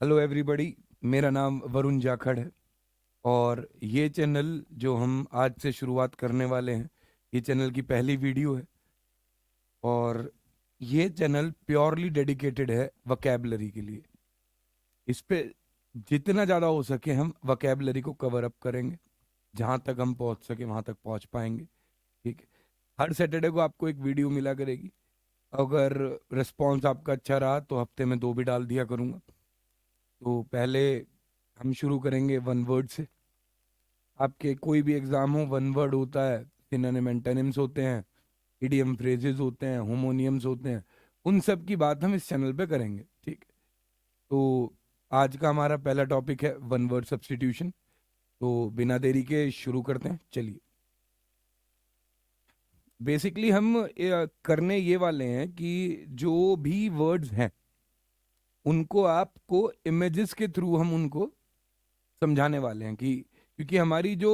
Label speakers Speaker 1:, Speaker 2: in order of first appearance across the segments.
Speaker 1: Hello everybody. मेरा नाम वरुण जाखड़ है और ये चैनल जो हम आज से शुरुआत करने वाले हैं, ये चैनल की पहली वीडियो है और ये चैनल प्योरली डेडिकेटेड है वोकैबुलरी के लिए। इस पे जितना ज़्यादा हो सके हम वोकैबुलरी को कवर अप करेंगे, जहाँ तक हम पहुँच सके वहाँ तक पहुँच पाएंगे। ठीक है, हर सैटरडे को आपको एक वीडियो मिला करेगी। अगर रिस्पॉन्स आपका अच्छा रहा तो हफ्ते में 2 भी डाल दिया करूँगा। तो पहले हम शुरू करेंगे वन वर्ड से। आपके कोई भी एग्जाम हो, वन वर्ड होता है, सिनोनिम एंटोनिम्स होते हैं, इडियम फ्रेजेस होते हैं, होमोनियम्स होते हैं। उन सब की बात हम इस चैनल पे करेंगे। ठीक है, तो आज का हमारा पहला टॉपिक है वन वर्ड सब्स्टिट्यूशन। तो बिना देरी के शुरू करते हैं, चलिए। बेसिकली हम करने ये वाले हैं कि जो भी वर्ड्स हैं उनको आपको इमेजेस के थ्रू हम उनको समझाने वाले हैं कि क्योंकि हमारी जो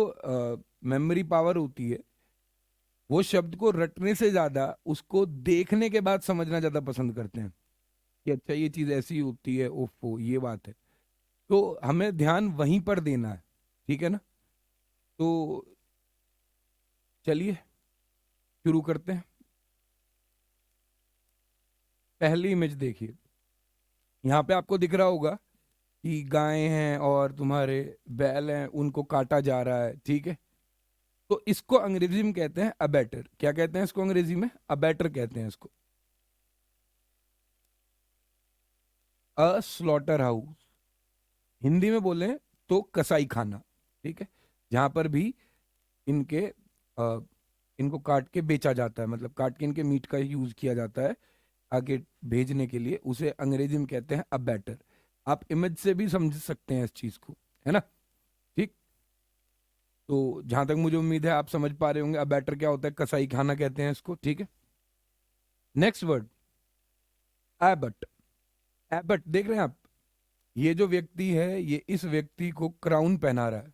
Speaker 1: मेमोरी पावर होती है वो शब्द को रटने से ज्यादा उसको देखने के बाद समझना ज्यादा पसंद करते हैं कि अच्छा ये चीज ऐसी होती है, ओफो ये बात है। तो हमें ध्यान वहीं पर देना है। ठीक है ना? तो चलिए शुरू करते हैं। पहली इमेज देखिए, यहाँ पे आपको दिख रहा होगा कि गायें हैं और तुम्हारे बैल हैं, उनको काटा जा रहा है। ठीक है, तो इसको अंग्रेजी में कहते हैं अबैटर। क्या कहते हैं इसको अंग्रेजी में? अबैटर कहते हैं इसको। अ स्लॉटर हाउस, हिंदी में बोले तो कसाई खाना। ठीक है, जहां पर भी इनके अ, इनको काट के बेचा जाता है, मतलब काट के इनके मीट का यूज किया जाता है आगे भेजने के लिए, उसे अंग्रेजी में कहते हैं अबैटर। आप इमेज से भी समझ सकते हैं इस चीज को, है ना? ठीक, तो जहां तक मुझे उम्मीद है आप समझ पा रहे होंगे अबैटर क्या होता है, कसाई खाना कहते हैं इसको। ठीक है, नेक्स्ट वर्ड एबट। एबट देख रहे हैं आप, ये जो व्यक्ति है ये इस व्यक्ति को क्राउन पहना रहा है,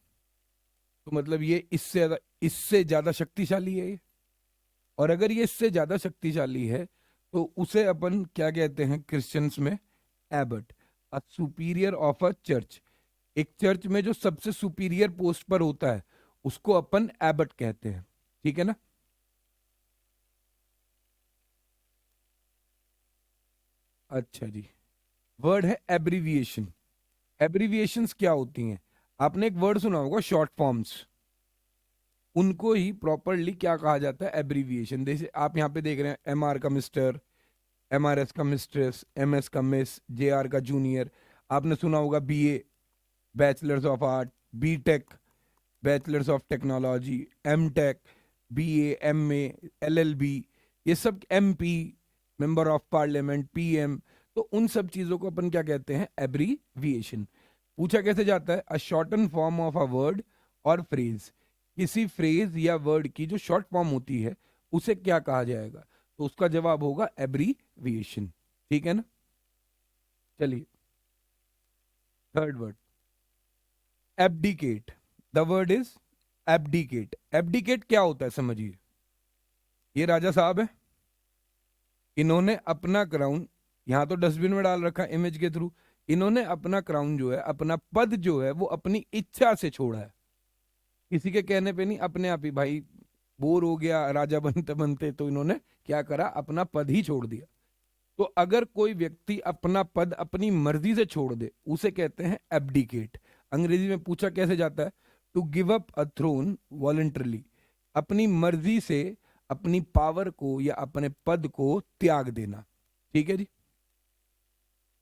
Speaker 1: तो मतलब ये इससे ज्यादा शक्तिशाली है ये। और अगर ये इससे ज्यादा शक्तिशाली है तो उसे अपन क्या कहते हैं क्रिश्चियंस में? Abbott, a superior of a church. एक चर्च में जो सबसे सुपीरियर पोस्ट पर होता है उसको अपन एबट कहते हैं। ठीक है ना? अच्छा जी, वर्ड है एब्रीविएशन। एब्रीविएशंस क्या होती हैं? आपने एक वर्ड सुना होगा शॉर्ट फॉर्म्स, उनको ही प्रॉपरली क्या कहा जाता है? एब्रीविएशन। जैसे आप यहाँ पे देख रहे हैं एमआर का मिस्टर, एमआरएस का मिस्ट्रेस, एमएस का मिस, जेआर का जूनियर। आपने सुना होगा BA, bachelors of art, BTech, bachelors of technology, MTech, BA, MA, LLB, ये सब, MP, member of parliament, PM. तो उन सब चीजों को अपन क्या कहते हैं? एब्रीविएशन। पूछा कैसे जाता है? A shorten form of a word और फ्रेज। किसी फ्रेज या वर्ड की जो शॉर्ट फॉर्म होती है उसे क्या कहा जाएगा? तो उसका जवाब होगा एब्रीविएशन। ठीक है ना? चलिए, third word abdicate. The word is abdicate. Abdicate क्या होता है समझिए। ये राजा साहब है, इन्होंने अपना क्राउन यहाँ तो डस्टबिन में डाल रखा है इमेज के थ्रू। इन्होंने अपना क्राउन जो है, अपना पद जो है, वो अपनी इच्छा से छोड़ा है, किसी के कहने पे नहीं। अपने आप ही भाई बोर हो गया राजा बनते बनते, तो इन्होंने क्या करा? अपना पद ही छोड़ दिया। तो अगर कोई व्यक्ति अपना पद अपनी मर्जी से छोड़ दे उसे कहते हैं एब्डिकेट। अंग्रेजी में पूछा कैसे जाता है? To give up a throne voluntarily. अपनी मर्जी से अपनी पावर को या अपने पद को त्याग देना। ठीक है जी,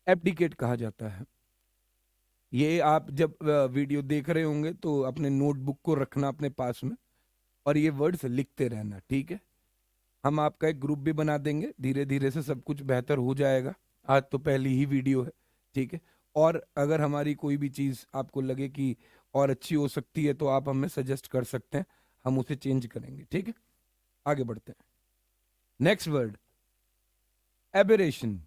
Speaker 1: एब्डिकेट कहा जाता है। ये आप जब वीडियो देख रहे होंगे तो अपने नोटबुक को रखना अपने पास में और ये वर्ड्स लिखते रहना। ठीक है, हम आपका एक ग्रुप भी बना देंगे, धीरे धीरे से सब कुछ बेहतर हो जाएगा। आज तो पहली ही वीडियो है। ठीक है, और अगर हमारी कोई भी चीज़ आपको लगे कि और अच्छी हो सकती है तो आप हमें सजेस्ट कर सकते हैं, हम उसे चेंज करेंगे। ठीक है, आगे बढ़ते हैं। Next word aberration.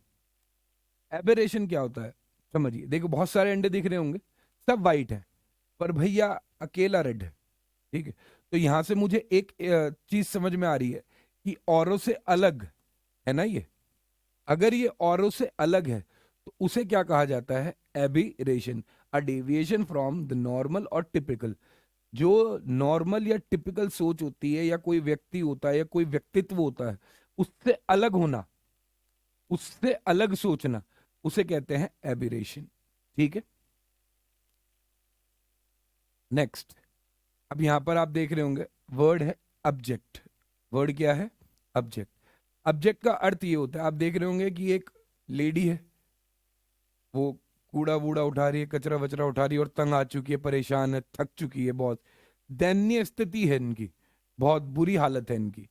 Speaker 1: एबेरेशन क्या होता है समझिए। देखो बहुत सारे अंडे दिख रहे होंगे, सब वाइट है, पर भैया अकेला रेड है। ठीक है, तो यहां से मुझे एक चीज समझ में आ रही है कि औरों से अलग है ना ये। अगर ये औरों से अलग है तो उसे क्या कहा जाता है? Aberration, a deviation from the normal और टिपिकल। जो नॉर्मल या टिपिकल सोच होती है, या कोई व्यक्ति होता है, या कोई व्यक्तित्व होता है, उससे अलग होना, उससे अलग सोचना, उसे कहते हैं एबिरेशन। ठीक है, नेक्स्ट। अब यहां पर आप देख रहे होंगे वर्ड है ऑब्जेक्ट। वर्ड क्या है? ऑब्जेक्ट। ऑब्जेक्ट का अर्थ ये होता है, आप देख रहे होंगे कि एक लेडी है, वो कूड़ा वूड़ा उठा रही है, कचरा वचरा उठा रही है, और तंग आ चुकी है, परेशान है, थक चुकी है, बहुत दयनीय स्थिति है इनकी, बहुत बुरी हालत है इनकी।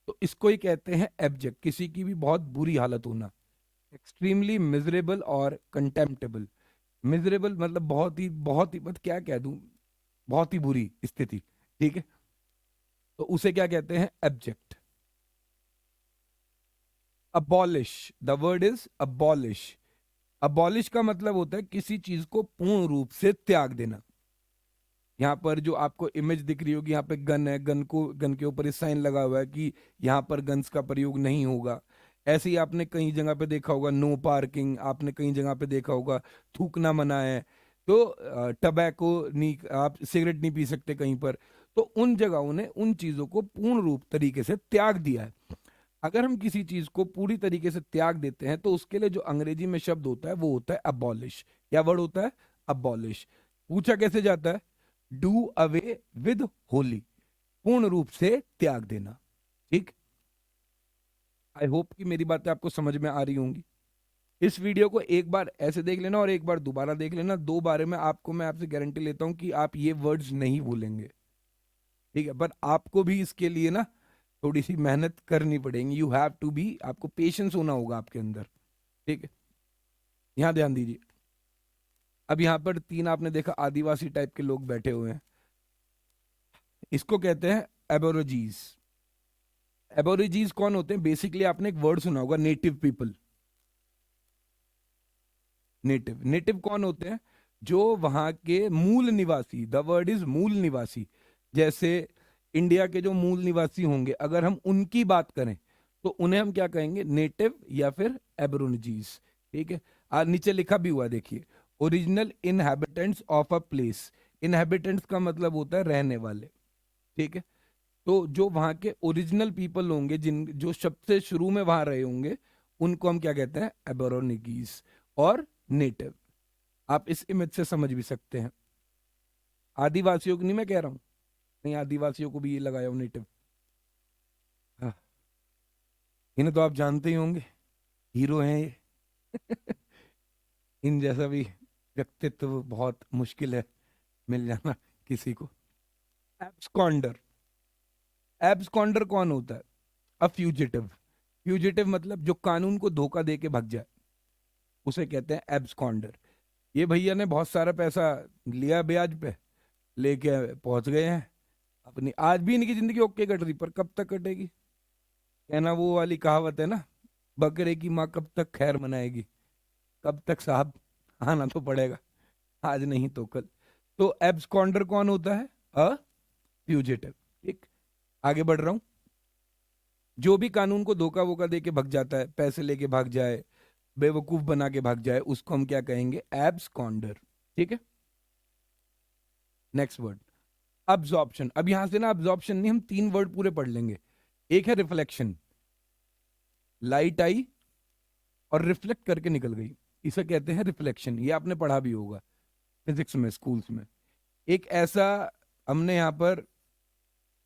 Speaker 1: तो इसको ही कहते हैं एब्जेक्ट, किसी की भी बहुत बुरी हालत होना। एक्सट्रीमली मिजरेबल और कंटेम्प्टेबल। मिजरेबल मतलब बहुत ही मत क्या कह दूं, बहुत ही बुरी स्थिति। ठीक है, तो उसे क्या कहते हैं? Abject. Abolish, the word is abolish. Abolish का मतलब होता है किसी चीज को पूर्ण रूप से त्याग देना। यहाँ पर जो आपको इमेज दिख रही होगी, यहाँ पे गन है, गन के ऊपर इस साइन लगा हुआ है कि यहाँ पर गन्स का प्रयोग नहीं होगा। ऐसे ही आपने कई जगह पे देखा होगा नो पार्किंग, आपने कई जगह पे देखा होगा थूकना मना है, तो टबैको नहीं, आप सिगरेट नहीं पी सकते कहीं पर। तो उन जगहों ने उन चीजों को पूर्ण रूप तरीके से त्याग दिया है। अगर हम किसी चीज को पूरी तरीके से त्याग देते हैं, तो उसके लिए जो अंग्रेजी में शब्द होता है वो होता है अबॉलिश। क्या वर्ड होता है? अबॉलिश। पूछा कैसे जाता है? डू अवे विद होली, पूर्ण रूप से त्याग देना। ठीक, आई होप कि मेरी बातें आपको समझ में आ रही होंगी। इस वीडियो को एक बार ऐसे देख लेना और एक बार दोबारा देख लेना। दो बारे में आपको मैं आपसे गारंटी लेता हूं कि आप ये वर्ड्स नहीं भूलेंगे। ठीक है, पर आपको भी इसके लिए ना थोड़ी सी मेहनत करनी पड़ेगी। यू हैव टू बी, आपको पेशेंस होना होगा आपके अंदर। ठीक है, यहां ध्यान दीजिए। अब यहां पर तीन आपने देखा आदिवासी टाइप के लोग बैठे हुए हैं, इसको कहते हैं एबोरोजीज। एबोरिजीज कौन होते हैं? बेसिकली आपने एक वर्ड सुना होगा, नेटिव पीपल। नेटिव, नेटिव कौन होते हैं? जो वहां के मूल निवासी, द वर्ड इज मूल निवासी। जैसे इंडिया के जो मूल निवासी होंगे, अगर हम उनकी बात करें तो उन्हें हम क्या कहेंगे? नेटिव या फिर एबोरिजीज। ठीक है, नीचे लिखा भी हुआ देखिए, original inhabitants of a place. Inhabitants का मतलब होता है रहने वाले। ठीक है, तो जो वहां के ओरिजिनल पीपल होंगे, जिन जो सबसे शुरू में वहां रहे होंगे, उनको हम क्या कहते हैं? एबोरोनिकीज और नेटिव। आप इस इमेज से समझ भी सकते हैं। आदिवासियों को नहीं मैं कह रहा हूं, नहीं, आदिवासियों को भी ये लगाया हूं नेटिव। हाँ, इन्हें तो आप जानते ही होंगे, हीरो हैं ये। इन जैसा भी व्यक्तित्व बहुत मुश्किल है मिल जाना किसी को। एब्सकॉन्डर। एब्सकॉन्डर कौन होता है? अ फ्यूजिटिव। फ्यूजिटिव मतलब जो कानून को धोखा दे के भग जाए, उसे कहते हैं एब्सकॉन्डर। ये भैया ने बहुत सारा पैसा लिया ब्याज पे, लेके पहुंच गए हैं अपनी। आज भी इनकी जिंदगी ओके कट रही, पर कब तक कटेगी? कहना वो वाली कहावत है ना, बकरे की माँ कब तक खैर मनाएगी। कब तक साहब, आना तो पड़ेगा, आज नहीं तो कल। तो एब्सकॉन्डर कौन होता है? अ फ्यूजिटिव। ठीक, आगे बढ़ रहा हूं। जो भी कानून को धोखा वोखा दे के भग जाता है, पैसे लेके भाग जाए, बेवकूफ बना के भाग जाए, उसको हम क्या कहेंगे? एब्सकॉन्डर। ठीक है, नेक्स्ट वर्ड अब्जॉर्प्शन। अब यहां से ना अब्जॉर्प्शन नहीं, हम तीन वर्ड पूरे पढ़ लेंगे। एक है रिफ्लेक्शन, लाइट आई और रिफ्लेक्ट करके निकल गई, इसे कहते हैं रिफ्लेक्शन। ये आपने पढ़ा भी होगा फिजिक्स में, स्कूल्स में। एक ऐसा हमने यहाँ पर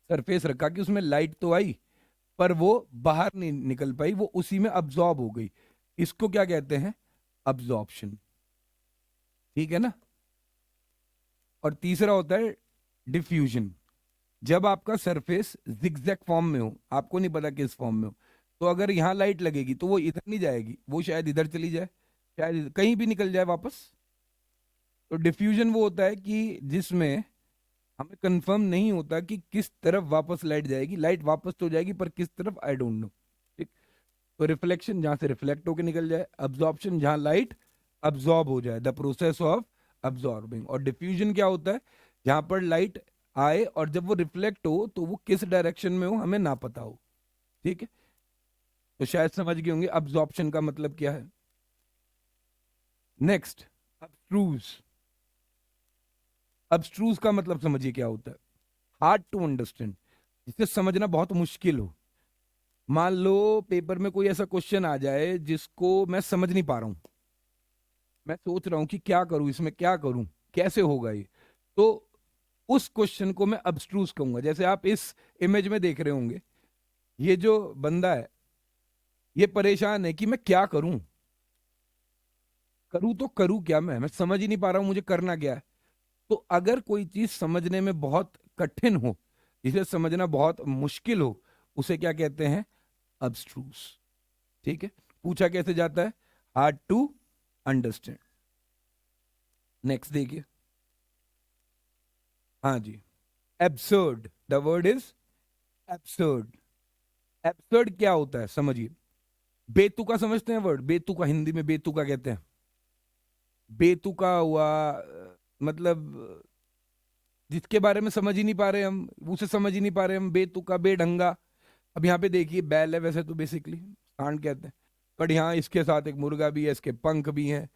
Speaker 1: सरफेस रखा कि उसमें लाइट तो आई, पर वो बाहर नहीं निकल पाई, वो उसी में अब्जॉर्ब हो गई। इसको क्या कहते हैं? अब्जॉर्प्शन। ठीक है ना। और तीसरा होता है डिफ्यूजन। जब आपका सरफेस जिगजैग फॉर्म में हो, आपको नहीं पता किस फॉर्म में हो, तो अगर यहाँ लाइट लगेगी तो वो इधर नहीं जाएगी, वो शायद इधर चली जाए, शायद कहीं भी निकल जाए वापस। तो डिफ्यूजन वो होता है कि जिसमें हमें कंफर्म नहीं होता कि किस तरफ वापस लाइट जाएगी। लाइट वापस तो जाएगी, पर किस तरफ आई डोंट नो। ठीक, तो रिफ्लेक्शन जहां से रिफ्लेक्ट होकर निकल जाए, अब्जॉर्प्शन जहां लाइट अब्जॉर्ब हो जाए, द प्रोसेस ऑफ अब्जॉर्बिंग। और डिफ्यूजन क्या होता है? जहां पर लाइट आए और जब वो रिफ्लेक्ट हो तो वो किस डायरेक्शन में हो हमें ना पता हो। ठीक है, तो शायद समझ गए होंगे अब्जॉर्प्शन का मतलब क्या है। नेक्स्ट, अब्स्ट्रूज। अब्स्ट्रूज का मतलब समझिए क्या होता है। हार्ड टू अंडरस्टैंड, जिसे समझना बहुत मुश्किल हो। मान लो पेपर में कोई ऐसा क्वेश्चन आ जाए जिसको मैं समझ नहीं पा रहा हूं, मैं सोच रहा हूं कि क्या करूं, इसमें क्या करूं, कैसे होगा ये, तो उस क्वेश्चन को मैं अब्स्ट्रूज कहूंगा। जैसे आप इस इमेज में देख रहे होंगे, ये जो बंदा है ये परेशान है कि मैं क्या करूं, करूं तो करूं क्या, मैं समझ ही नहीं पा रहा हूं मुझे करना क्या है। तो अगर कोई चीज समझने में बहुत कठिन हो, इसे समझना बहुत मुश्किल हो, उसे क्या कहते हैं, अब्स्ट्रूज। ठीक है, पूछा कैसे जाता है, हार्ड टू अंडरस्टैंड। नेक्स्ट देखिए, हाँ जी, absurd, the word is absurd. Absurd क्या होता है समझिए। बेतुका समझते हैं वर्ड, बेतुका, हिंदी में बेतुका कहते हैं। बेतुका हुआ मतलब जिसके बारे में समझ ही नहीं पा रहे हम, उसे समझ ही नहीं पा रहे हम, बेतुका, बेढंगा। अब यहाँ पे देखिए, बैल है वैसे तो बेसिकली सांड कहते हैं, बट यहाँ इसके साथ एक मुर्गा भी है, इसके पंख भी हैं,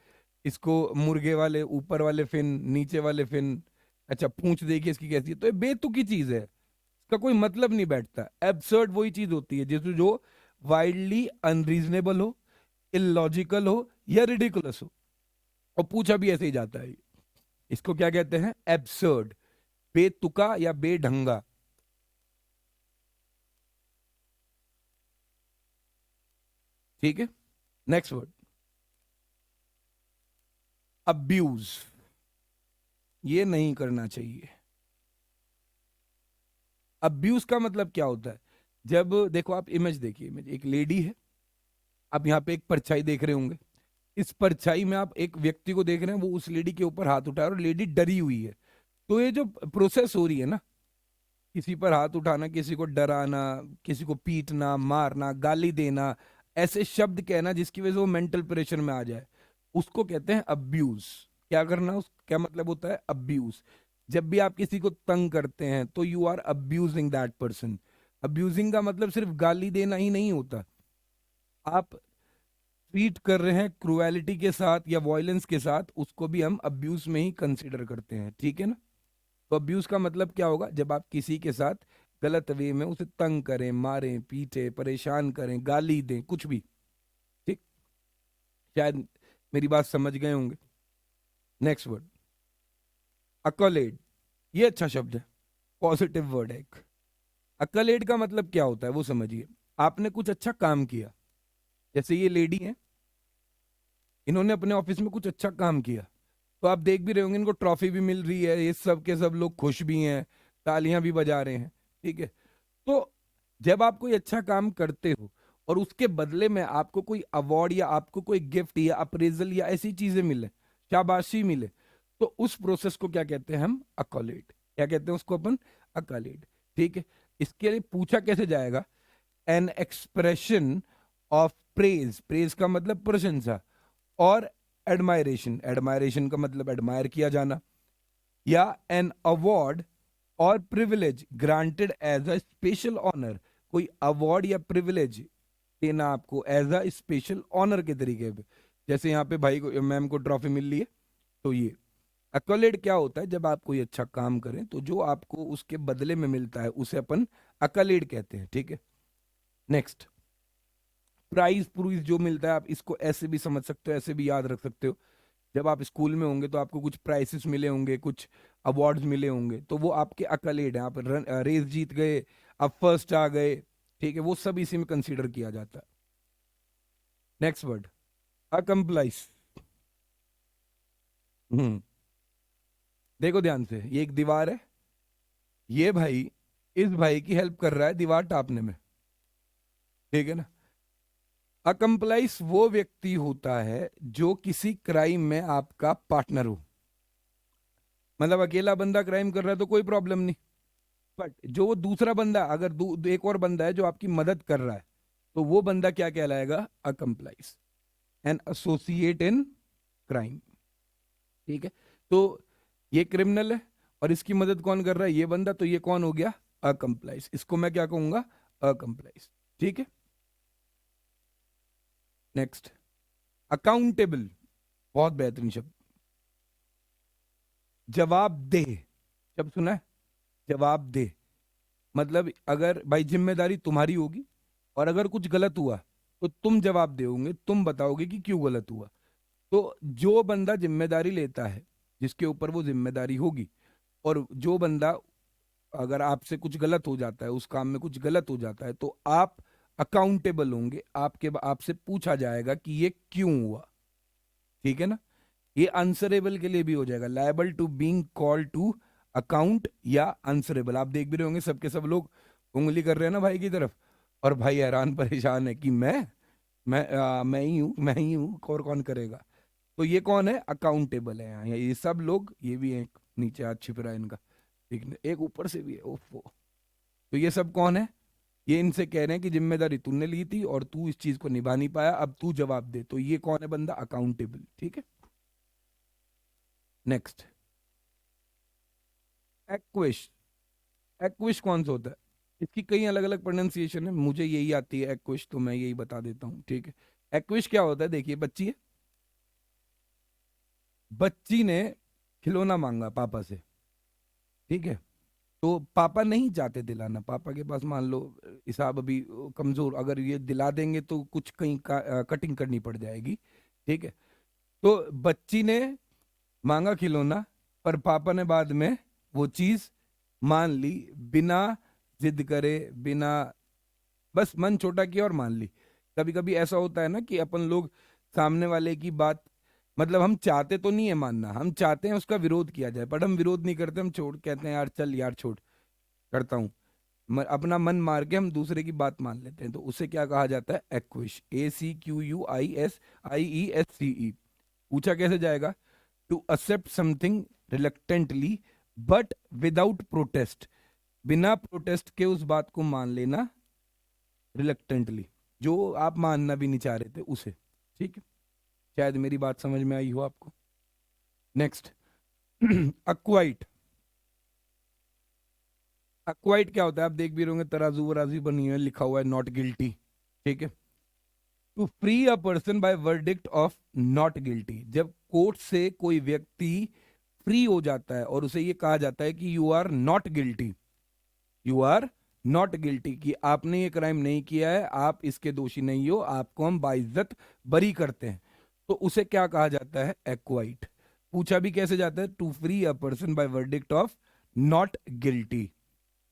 Speaker 1: इसको मुर्गे वाले ऊपर वाले फिन, नीचे वाले फिन, अच्छा पूंछ देखिए इसकी कैसी है। तो ये बेतुकी चीज है, इसका कोई मतलब नहीं बैठता। एब्सर्ड वही चीज होती है जिस जो वाइल्डली अनरीजनेबल हो, इलॉजिकल हो या रिडिकुलस हो, और पूछा भी ऐसे ही जाता है। इसको क्या कहते हैं, एब्सर्ड, बेतुका या बेढंगा। ठीक है, नेक्स्ट वर्ड, अब्यूज। ये नहीं करना चाहिए। अब्यूज का मतलब क्या होता है, जब देखो आप इमेज देखिए, इमेज एक लेडी है, आप यहाँ पे एक परछाई देख रहे होंगे, इस परछाई में आप एक व्यक्ति को देख रहे हैं, वो उस लेडी के ऊपर हाथ उठा रहा है और लेडी डरी हुई है। तो ये जो प्रोसेस हो रही है ना, किसी पर हाथ उठाना, किसी को डराना, किसी को पीटना, मारना, गाली देना, ऐसे शब्द कहना जिसकी वजह से वो मेंटल प्रेशर में आ जाए, उसको कहते हैं अब्यूज। क्या करना, उस क्या मतलब होता है, अब्यूज। जब भी आप किसी को तंग करते हैं तो you are abusing that person. Abusing का मतलब सिर्फ गाली देना ही नहीं होता, आप ट्रीट कर रहे हैं क्रुएलिटी के साथ या वॉयलेंस के साथ, उसको भी हम अब्यूज में ही कंसिडर करते हैं। ठीक है ना। तो अब्यूज का मतलब क्या होगा, जब आप किसी के साथ गलत वे में उसे तंग करें, मारें, पीटे, परेशान करें, गाली दें, कुछ भी। ठीक, शायद मेरी बात समझ गए होंगे। Next word, accolade. ये अच्छा शब्द है, पॉजिटिव वर्ड है एक। अकलेड का मतलब क्या होता है वो समझिए। आपने कुछ अच्छा काम किया, जैसे ये लेडी है, इन्होंने अपने ऑफिस में कुछ अच्छा काम किया, तो आप देख भी रहे होंगे इनको ट्रॉफी भी मिल रही है, ये सब के सब लोग खुश भी हैं, तालियां भी बजा रहे हैं। ठीक है, तो जब आप कोई अच्छा काम करते हो और उसके बदले में आपको कोई अवार्ड या आपको कोई गिफ्ट या अप्रेजल या ऐसी चीजें मिले, शाबाशी मिले, तो उस प्रोसेस को क्या कहते हैं हम, अकॉलेड। क्या कहते हैं उसको अपन, अकॉलेड। ठीक है, इसके लिए पूछा कैसे जाएगा, an expression of praise, praise का मतलब प्रशंसा, और एडमायरेशन, एडमायरेशन का मतलब एडमायर किया जाना, या एन अवार्ड और privilege granted as a special honour, कोई अवार्ड या प्रिविलेज देना आपको एज अ स्पेशल ऑनर के तरीके पे। जैसे यहाँ पे भाई को, मैम को ट्रॉफी मिल रही है, तो ये अकोलेड क्या होता है, जब आप कोई अच्छा काम करें तो जो आपको उसके बदले में मिलता है उसे अपन अकोलेड कहते हैं। ठीक है, नेक्स्ट, प्राइज प्रूइज जो मिलता है, आप इसको ऐसे भी समझ सकते हो, ऐसे भी याद रख सकते हो। जब आप स्कूल में होंगे तो आपको कुछ प्राइसेस मिले होंगे, कुछ अवार्ड्स मिले होंगे, तो वो आपके अकलेड हैं, आप रेस जीत गए, आप फर्स्ट आ गए। ठीक है, वो सब इसी में कंसीडर किया जाता है। Next word, अकम्प्लाइस। हम्म, देखो ध्यान से, ये एक दीवार है, ये भाई इस भाई की हेल्प कर रहा है दीवार टापने में। ठीक है ना। अकम्प्लाइस वो व्यक्ति होता है जो किसी क्राइम में आपका पार्टनर हो। मतलब अकेला बंदा क्राइम कर रहा है तो कोई प्रॉब्लम नहीं, बट जो वो दूसरा बंदा, अगर एक और बंदा है जो आपकी मदद कर रहा है, तो वो बंदा क्या कहलाएगा, अकम्प्लाइज, एन एसोसिएट इन क्राइम। ठीक है, तो ये क्रिमिनल है और इसकी मदद कौन कर रहा है, ये बंदा, तो ये कौन हो गया, अकम्प्लाइज। इसको मैं क्या कहूंगा, अकम्प्लाइज। ठीक है, नेक्स्ट, अकाउंटेबल। बहुत बेहतरीन शब्द, जवाबदेह। शब्द सुना है, जवाबदेह। मतलब अगर भाई जिम्मेदारी तुम्हारी होगी और अगर कुछ गलत हुआ तो तुम जवाब दोगे, तुम बताओगे कि क्यों गलत हुआ। तो जो बंदा जिम्मेदारी लेता है, जिसके ऊपर वो जिम्मेदारी होगी, और जो बंदा अगर आपसे कुछ गलत हो जाता है, उस काम में कुछ गलत हो जाता है, तो आप अकाउंटेबल होंगे, आपसे पूछा जाएगा कि ये क्यों हुआ। ठीक है ना। ये आंसरेबल के लिए भी हो जाएगा, liable to being called to account या आंसरेबल। आप देख भी रहे होंगे सबके सब लोग उंगली कर रहे हैं ना भाई की तरफ, और भाई हैरान परेशान है कि मैं ही हूँ, मैं ही हूँ, और कौन करेगा। तो ये कौन है, अकाउंटेबल है यहाँ, ये सब लोग, ये भी एक नीचे हाथ छिप रहा है इनका, ठीक है, एक ऊपर से भी है, ओफो। तो ये सब कौन है, ये इनसे कह रहे हैं कि जिम्मेदारी तूने ली थी और तू इस चीज को निभा नहीं पाया, अब तू जवाब दे। तो ये कौन है बंदा, अकाउंटेबल। ठीक है। नेक्स्ट, एक्विश। एक्विश कौन सा होता है, इसकी कई अलग अलग प्रोनाउंसिएशन है, मुझे यही आती है एक्विश, तो मैं यही बता देता हूँ। ठीक है। एक्विश क्या होता है, देखिए बच्ची है, बच्ची ने खिलौना मांगा पापा से। ठीक है। तो पापा नहीं चाहते दिलाना, पापा के पास मान लो हिसाब अभी कमजोर, अगर ये दिला देंगे तो कुछ कहीं कटिंग करनी पड़ जाएगी। ठीक है। तो बच्ची ने मांगा खिलौना, पर पापा ने बाद में वो चीज मान ली, बिना जिद करे, बिना, बस मन छोटा किया और मान ली। कभी कभी ऐसा होता है ना कि अपन लोग सामने वाले की बात, मतलब हम चाहते तो नहीं है मानना, हम चाहते हैं उसका विरोध किया जाए, बट हम विरोध नहीं करते, हम छोड़ कहते हैं यार चल यार छोड़, करता हूँ, अपना मन मार के हम दूसरे की बात मान लेते हैं। तो उसे क्या कहा जाता है, एक्विश, ACQUISIESCE। पूछा कैसे जाएगा, to accept something reluctantly but without protest, बिना प्रोटेस्ट के उस बात को मान लेना, रिलक्टेंटली, जो आप मानना भी नहीं चाह रहे थे उसे। ठीक है। शायद मेरी बात समझ में आई हो आपको। नेक्स्ट, अक्वाइट। अक्वाइट क्या होता है, आप देख भी रहोगे तराजू वराजू बनी है, लिखा हुआ है नॉट गिल्टी। ठीक है। To free a person by verdict of not guilty, जब कोर्ट से कोई व्यक्ति फ्री हो जाता है और उसे ये कहा जाता है कि you are not guilty, you are not guilty, कि आपने ये क्राइम नहीं किया है, आप इसके दोषी नहीं हो, आपको हम बाइज्जत बरी करते हैं, तो उसे क्या कहा जाता है, एक्वाइट। पूछा भी कैसे जाता है, to free a person by verdict of not guilty.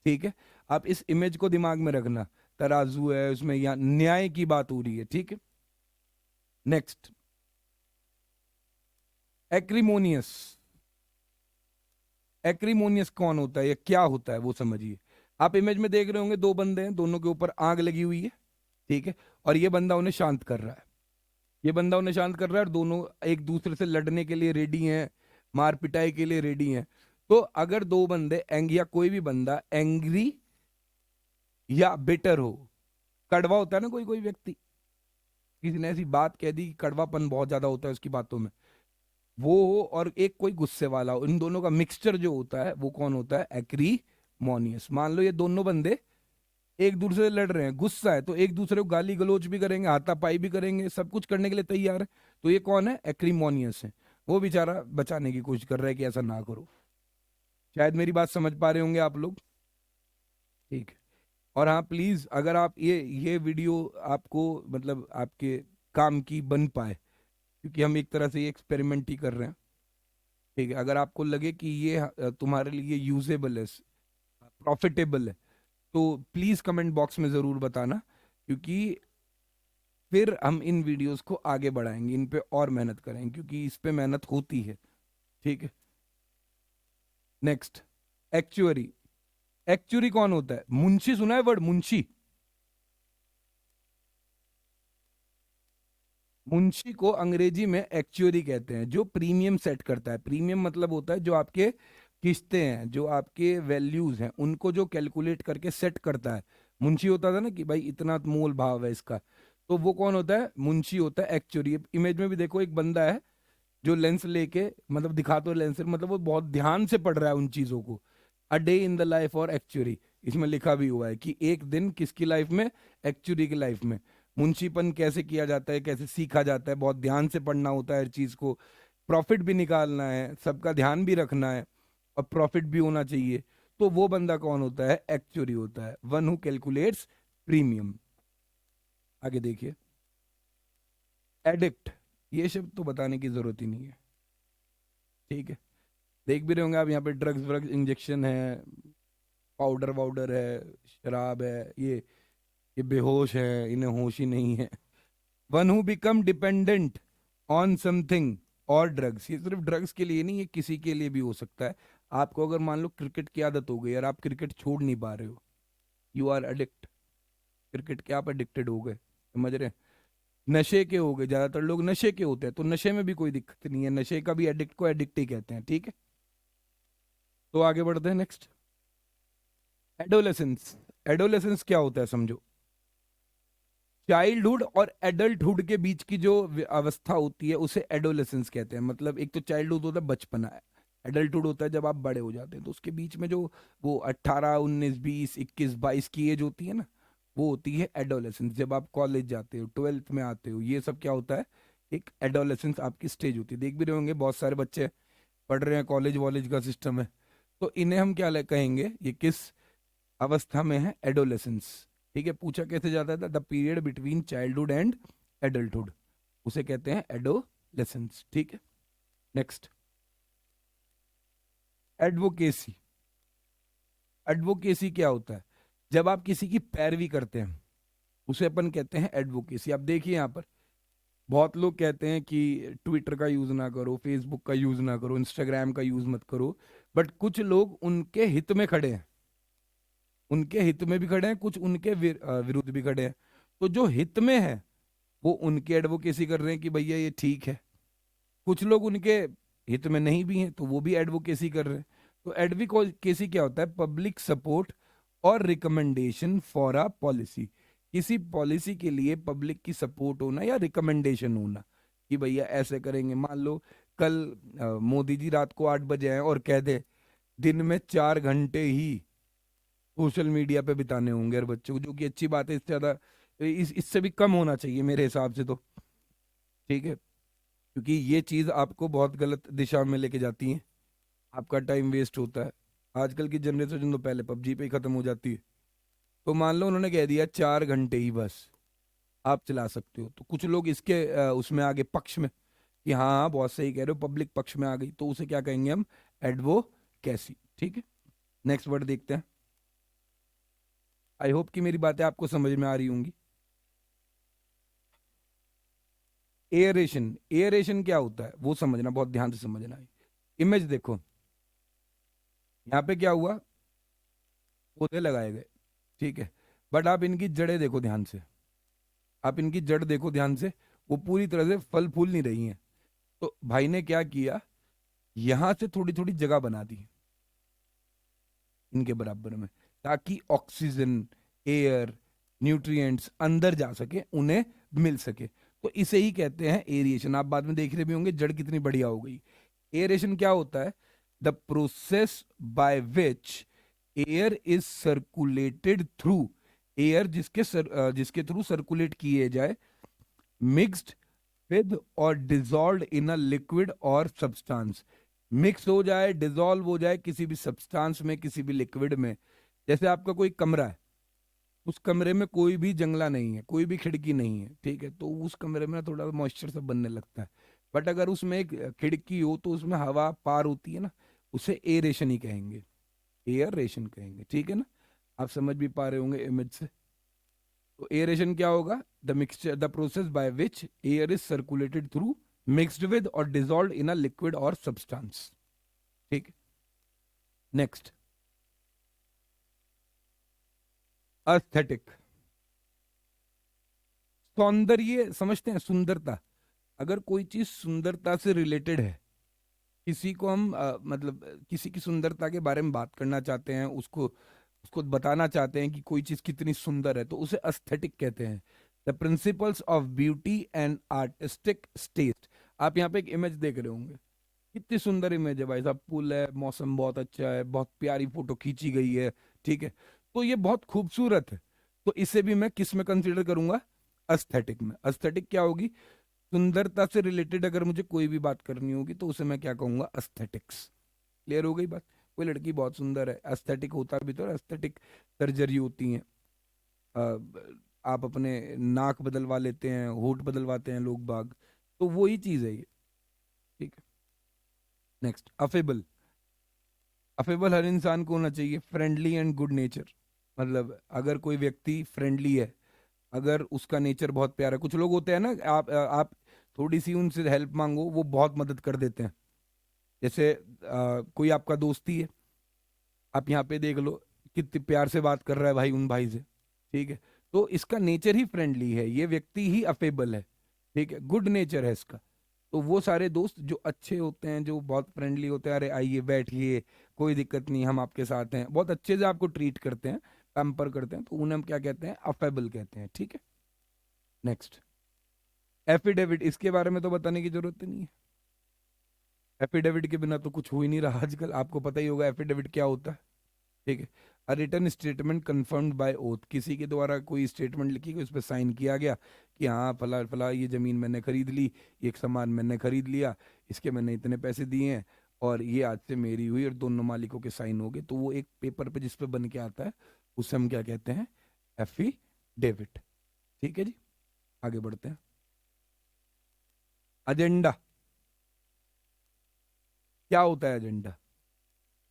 Speaker 1: ठीक है। आप इस इमेज को दिमाग में रखना, तराजू है उसमें, यहाँ न्याय की बात हो रही है। ठीक है। Next, acrimonious. एक्रीमोनियस कौन होता है या क्या होता है वो समझिए। आप इमेज में देख रहे होंगे दो बंदे हैं, दोनों के ऊपर आग लगी हुई है। ठीक है। और ये बंदा उन्हें शांत कर रहा है, ये बंदा उन्हें शांत कर रहा है, और दोनों एक दूसरे से लड़ने के लिए रेडी हैं, मार पिटाई के लिए रेडी हैं। तो अगर दो बंदे एंग या कोई भी बंदा एंग्री या बिटर हो, कड़वा होता है ना कोई कोई व्यक्ति, किसी ने ऐसी बात कह दी कि कड़वापन बहुत ज्यादा होता है उसकी बातों में, वो हो, और एक कोई गुस्से वाला हो, इन दोनों का मिक्सचर जो होता है वो कौन होता है, एक्रीमोनियस। मान लो ये दोनों बंदे एक दूसरे से लड़ रहे हैं, गुस्सा है, तो एक दूसरे को गाली गलौज भी करेंगे, हाथापाई भी करेंगे, सब कुछ करने के लिए तैयार है। तो ये कौन है, एक्रीमोनियस है। वो बेचारा बचाने की कोशिश कर रहा है कि ऐसा ना करो। शायद मेरी बात समझ पा रहे होंगे आप लोग। ठीक है। और हाँ प्लीज, अगर आप ये वीडियो आपको मतलब आपके काम की बन पाए, क्योंकि हम एक तरह से ये एक्सपेरिमेंट ही कर रहे हैं। ठीक है। अगर आपको लगे कि ये तुम्हारे लिए यूजेबल है, प्रॉफिटेबल है, तो प्लीज कमेंट बॉक्स में जरूर बताना, क्योंकि फिर हम इन वीडियोस को आगे बढ़ाएंगे, इन पे और मेहनत करेंगे, क्योंकि इस पे मेहनत होती है। ठीक है। Next, actuary. एक्चुअरी कौन होता है, मुंशी, सुना है वर्ड मुंशी। मुंशी को अंग्रेजी में एक्चुअरी कहते हैं, जो प्रीमियम सेट करता है। प्रीमियम मतलब होता है जो आपके किस्तें हैं, जो आपके वैल्यूज हैं, उनको जो कैलकुलेट करके सेट करता है। मुंशी होता था ना कि भाई इतना मोल भाव है इसका, तो वो कौन होता है, मुंशी होता है एक्चुअरी। इमेज में भी देखो एक बंदा है जो लेंस लेके, मतलब दिखा तो लेंस, मतलब वो बहुत ध्यान से पढ़ रहा है उन चीजों को। A day in the life और एक्चुअरी, इसमें लिखा भी हुआ है कि एक दिन किसकी लाइफ में, एक्चुअरी की लाइफ में। मुंशीपन कैसे किया जाता है, कैसे सीखा जाता है, बहुत ध्यान से पढ़ना होता है हर चीज को, प्रॉफिट भी निकालना है, सबका ध्यान भी रखना है, और प्रॉफिट भी होना चाहिए। तो वो बंदा कौन होता है? एक्चुअरी होता है, वन हु कैलकुलेट्स प्रीमियम। आगे देखिए, एडिक्ट, ये शब्द तो बताने की जरूरत ही नहीं है, ठीक है। देख भी रहे होंगे आप, यहाँ पे ड्रग्स व्रग्स इंजेक्शन है, पाउडर वाउडर है, शराब है, ये बेहोश है, इन्हें होश ही नहीं है। One who become dependent on something और ड्रग्स, ये सिर्फ ड्रग्स के लिए नहीं, ये किसी के लिए भी हो सकता है। आपको अगर मान लो क्रिकेट की आदत हो गई और आप क्रिकेट छोड़ नहीं पा रहे हो, यू आर एडिक्ट, क्रिकेट के आप एडिक्टेड हो गए, समझ रहे हैं? नशे के हो गए, ज्यादातर लोग नशे के होते हैं, तो नशे में भी कोई दिक्कत नहीं है, नशे का भी एडिक्ट को एडिक्ट ही कहते हैं, ठीक है। तो आगे बढ़ते हैं, नेक्स्ट, एडोलेसेंस। एडोलेसेंस क्या होता है समझो, चाइल्डहुड और एडल्टहुड के बीच की जो अवस्था होती है उसे एडोलेसेंस कहते हैं। मतलब एक तो चाइल्डहुड होता है बचपना है, एडल्टहुड होता है जब आप बड़े हो जाते हैं, तो उसके बीच में जो वो 18 19 20 21 22 की एज होती है ना, वो होती है एडोलेसेंस। जब आप कॉलेज जाते हो, 12th में आते हो, ये सब क्या होता है? एक एडोलेसेंस आपकी स्टेज होती है। देख भी रहे होंगे बहुत सारे बच्चे पढ़ रहे हैं, कॉलेज वॉलेज का सिस्टम है, तो इन्हें हम क्या कहेंगे, ये किस अवस्था में है? एडोलेसेंस, ठीक है। पूछा कैसे जाता था? The period between childhood and adulthood, उसे कहते हैं एडोलेसेंस, ठीक है। Next, advocacy. एडवोकेसी क्या होता है? जब आप किसी की पैरवी करते हैं, उसे अपन कहते हैं एडवोकेसी। आप देखिए यहाँ पर बहुत लोग कहते हैं कि ट्विटर का यूज ना करो, फेसबुक का यूज ना करो, इंस्टाग्राम का यूज मत करो, बट कुछ लोग उनके हित में खड़े हैं, उनके हित में भी खड़े हैं, कुछ उनके विरुद्ध भी खड़े हैं। तो जो हित में है वो उनकी एडवोकेसी कर रहे हैं कि भैया ये ठीक है, कुछ लोग उनके हित में नहीं भी हैं तो वो भी एडवोकेसी कर रहे हैं। तो एडवोकेसी क्या होता है? पब्लिक सपोर्ट और रिकमेंडेशन फॉर अ पॉलिसी, किसी पॉलिसी के लिए पब्लिक की सपोर्ट होना या रिकमेंडेशन होना कि भैया ऐसे करेंगे। मान लो कल मोदी जी रात को 8 बजे आए और कह दे दिन में 4 घंटे ही सोशल मीडिया पे बिताने होंगे हर बच्चे को, जो कि अच्छी बात है, इससे ज्यादा इससे भी कम होना चाहिए मेरे हिसाब से तो, ठीक है। क्योंकि ये चीज आपको बहुत गलत दिशा में लेके जाती है, आपका टाइम वेस्ट होता है। आजकल की जनरेशन तो पहले पबजी पे ही खत्म हो जाती है। तो मान लो उन्होंने कह दिया 4 घंटे ही बस आप चला सकते हो, तो कुछ लोग इसके उसमें आगे पक्ष में कि हाँ हाँ बहुत सही कह रहे हो, पब्लिक पक्ष में आ गई, तो उसे क्या कहेंगे हम? एडवोकेसी, ठीक है। नेक्स्ट वर्ड देखते हैं। आई होप कि मेरी बातें आपको समझ में आ रही होंगी। एयरेशन। एयरेशन क्या होता है वो समझना, बहुत ध्यान से समझना है। इमेज देखो, यहाँ पे क्या हुआ, पौधे लगाए गए, ठीक है, बट आप इनकी जड़ें देखो ध्यान से, आप इनकी जड़ देखो ध्यान से, वो पूरी तरह से फल फूल नहीं रही हैं। तो भाई ने क्या किया, यहां से थोड़ी थोड़ी जगह बना दी इनके बराबर में, ताकि ऑक्सीजन, एयर, न्यूट्रिएंट्स अंदर जा सके, उन्हें मिल सके। तो इसे ही कहते हैं एरिएशन। आप बाद में देख रहे भी होंगे जड़ कितनी बढ़िया हो गई। एरेशन क्या होता है? The process by which air is circulated through, air जिसके थ्रू सर्कुलेट किए जाए, मिक्स्ड विद और डिजॉल्व इन अ लिक्विड और सब्सटेंस, मिक्स हो जाए, डिजॉल्व हो जाए किसी भी सब्सटेंस में, किसी भी लिक्विड में। जैसे आपका कोई कमरा है, उस कमरे में कोई भी जंगला नहीं है, कोई भी खिड़की नहीं है, ठीक है, तो उस कमरे में ना थोड़ा मॉइस्चर सब बनने लगता है। बट अगर उसमें एक खिड़की हो तो उसमें हवा पार होती है ना, उसे एरेशन ही कहेंगे, एयर रेशन कहेंगे, ठीक है ना। आप समझ भी पा रहे होंगे इमेज से। तो एरेशन क्या होगा? The mixture, the process by which air is circulated through, mixed with और डिजॉल्व इन अ लिक्विड और सब्सटेंस, ठीक। Next, aesthetic. सौंदर्य समझते हैं, सुंदरता। अगर कोई चीज सुंदरता से रिलेटेड है, किसी को हम मतलब किसी की सुंदरता के बारे में बात करना चाहते हैं, उसको उसको बताना चाहते हैं कि कोई चीज कितनी सुंदर है, तो उसे एस्थेटिक कहते हैं। The principles of beauty and artistic taste. आप यहाँ पे एक इमेज देख रहे होंगे, कितनी सुंदर इमेज है भाई साहब, पुल है, मौसम बहुत अच्छा है, बहुत प्यारी फोटो खींची गई है, ठीक है, तो ये बहुत खूबसूरत है। तो इसे भी मैं किस में कंसीडर करूंगा? एस्थेटिक में। एस्थेटिक क्या होगी? सुंदरता से रिलेटेड अगर मुझे कोई भी बात करनी होगी तो उसे मैं क्या कहूंगा? एस्थेटिक्स। क्लियर हो गई बात? कोई लड़की बहुत सुंदर है, एस्थेटिक होता भी तो एस्थेटिक सर्जरी होती है। आप अपने नाक बदलवा लेते हैं, होठ बदलवाते हैं लोग बाग, तो वही चीज है ये। ठीक है। Next, affable. अफेबल हर इंसान को होना चाहिए, फ्रेंडली एंड गुड नेचर। मतलब अगर कोई व्यक्ति फ्रेंडली है, अगर उसका नेचर बहुत प्यारा है, कुछ लोग होते हैं ना, आप थोड़ी सी उनसे हेल्प मांगो वो बहुत मदद कर देते हैं। जैसे कोई आपका दोस्ती है, आप यहाँ पे देख लो कितने प्यार से बात कर रहा है भाई उन भाई से। ठीक है, तो इसका नेचर ही फ्रेंडली है, ये व्यक्ति ही अफेबल है। ठीक है, गुड नेचर है इसका। तो वो सारे दोस्त जो अच्छे होते हैं, जो बहुत फ्रेंडली होते हैं, अरे आइए बैठिए, कोई दिक्कत नहीं, हम आपके साथ हैं, बहुत अच्छे से आपको ट्रीट करते हैं, पैम्पर करते हैं, तो उन्हें हम क्या कहते हैं? अफेबल कहते हैं। ठीक है। Next, affidavit. इसके बारे में तो बताने की जरूरत ही नहीं है, एफिडेविट के बिना तो कुछ हो ही नहीं रहा आजकल, आपको पता ही होगा एफिडेविट क्या होता है। ठीक है, a written statement confirmed by oath. किसी के द्वारा कोई स्टेटमेंट लिखी गई, उस पर साइन किया गया कि हाँ फला फला ये जमीन मैंने खरीद ली, ये एक सामान मैंने खरीद लिया, इसके मैंने इतने पैसे दिए हैं, और ये आज से मेरी हुई, और दोनों मालिकों के साइन हो गए, तो वो एक पेपर पे जिस पे बन के आता है उसे हम क्या कहते हैं? एफिडेविट। ठीक है जी, आगे बढ़ते हैं। एजेंडा। क्या होता है एजेंडा?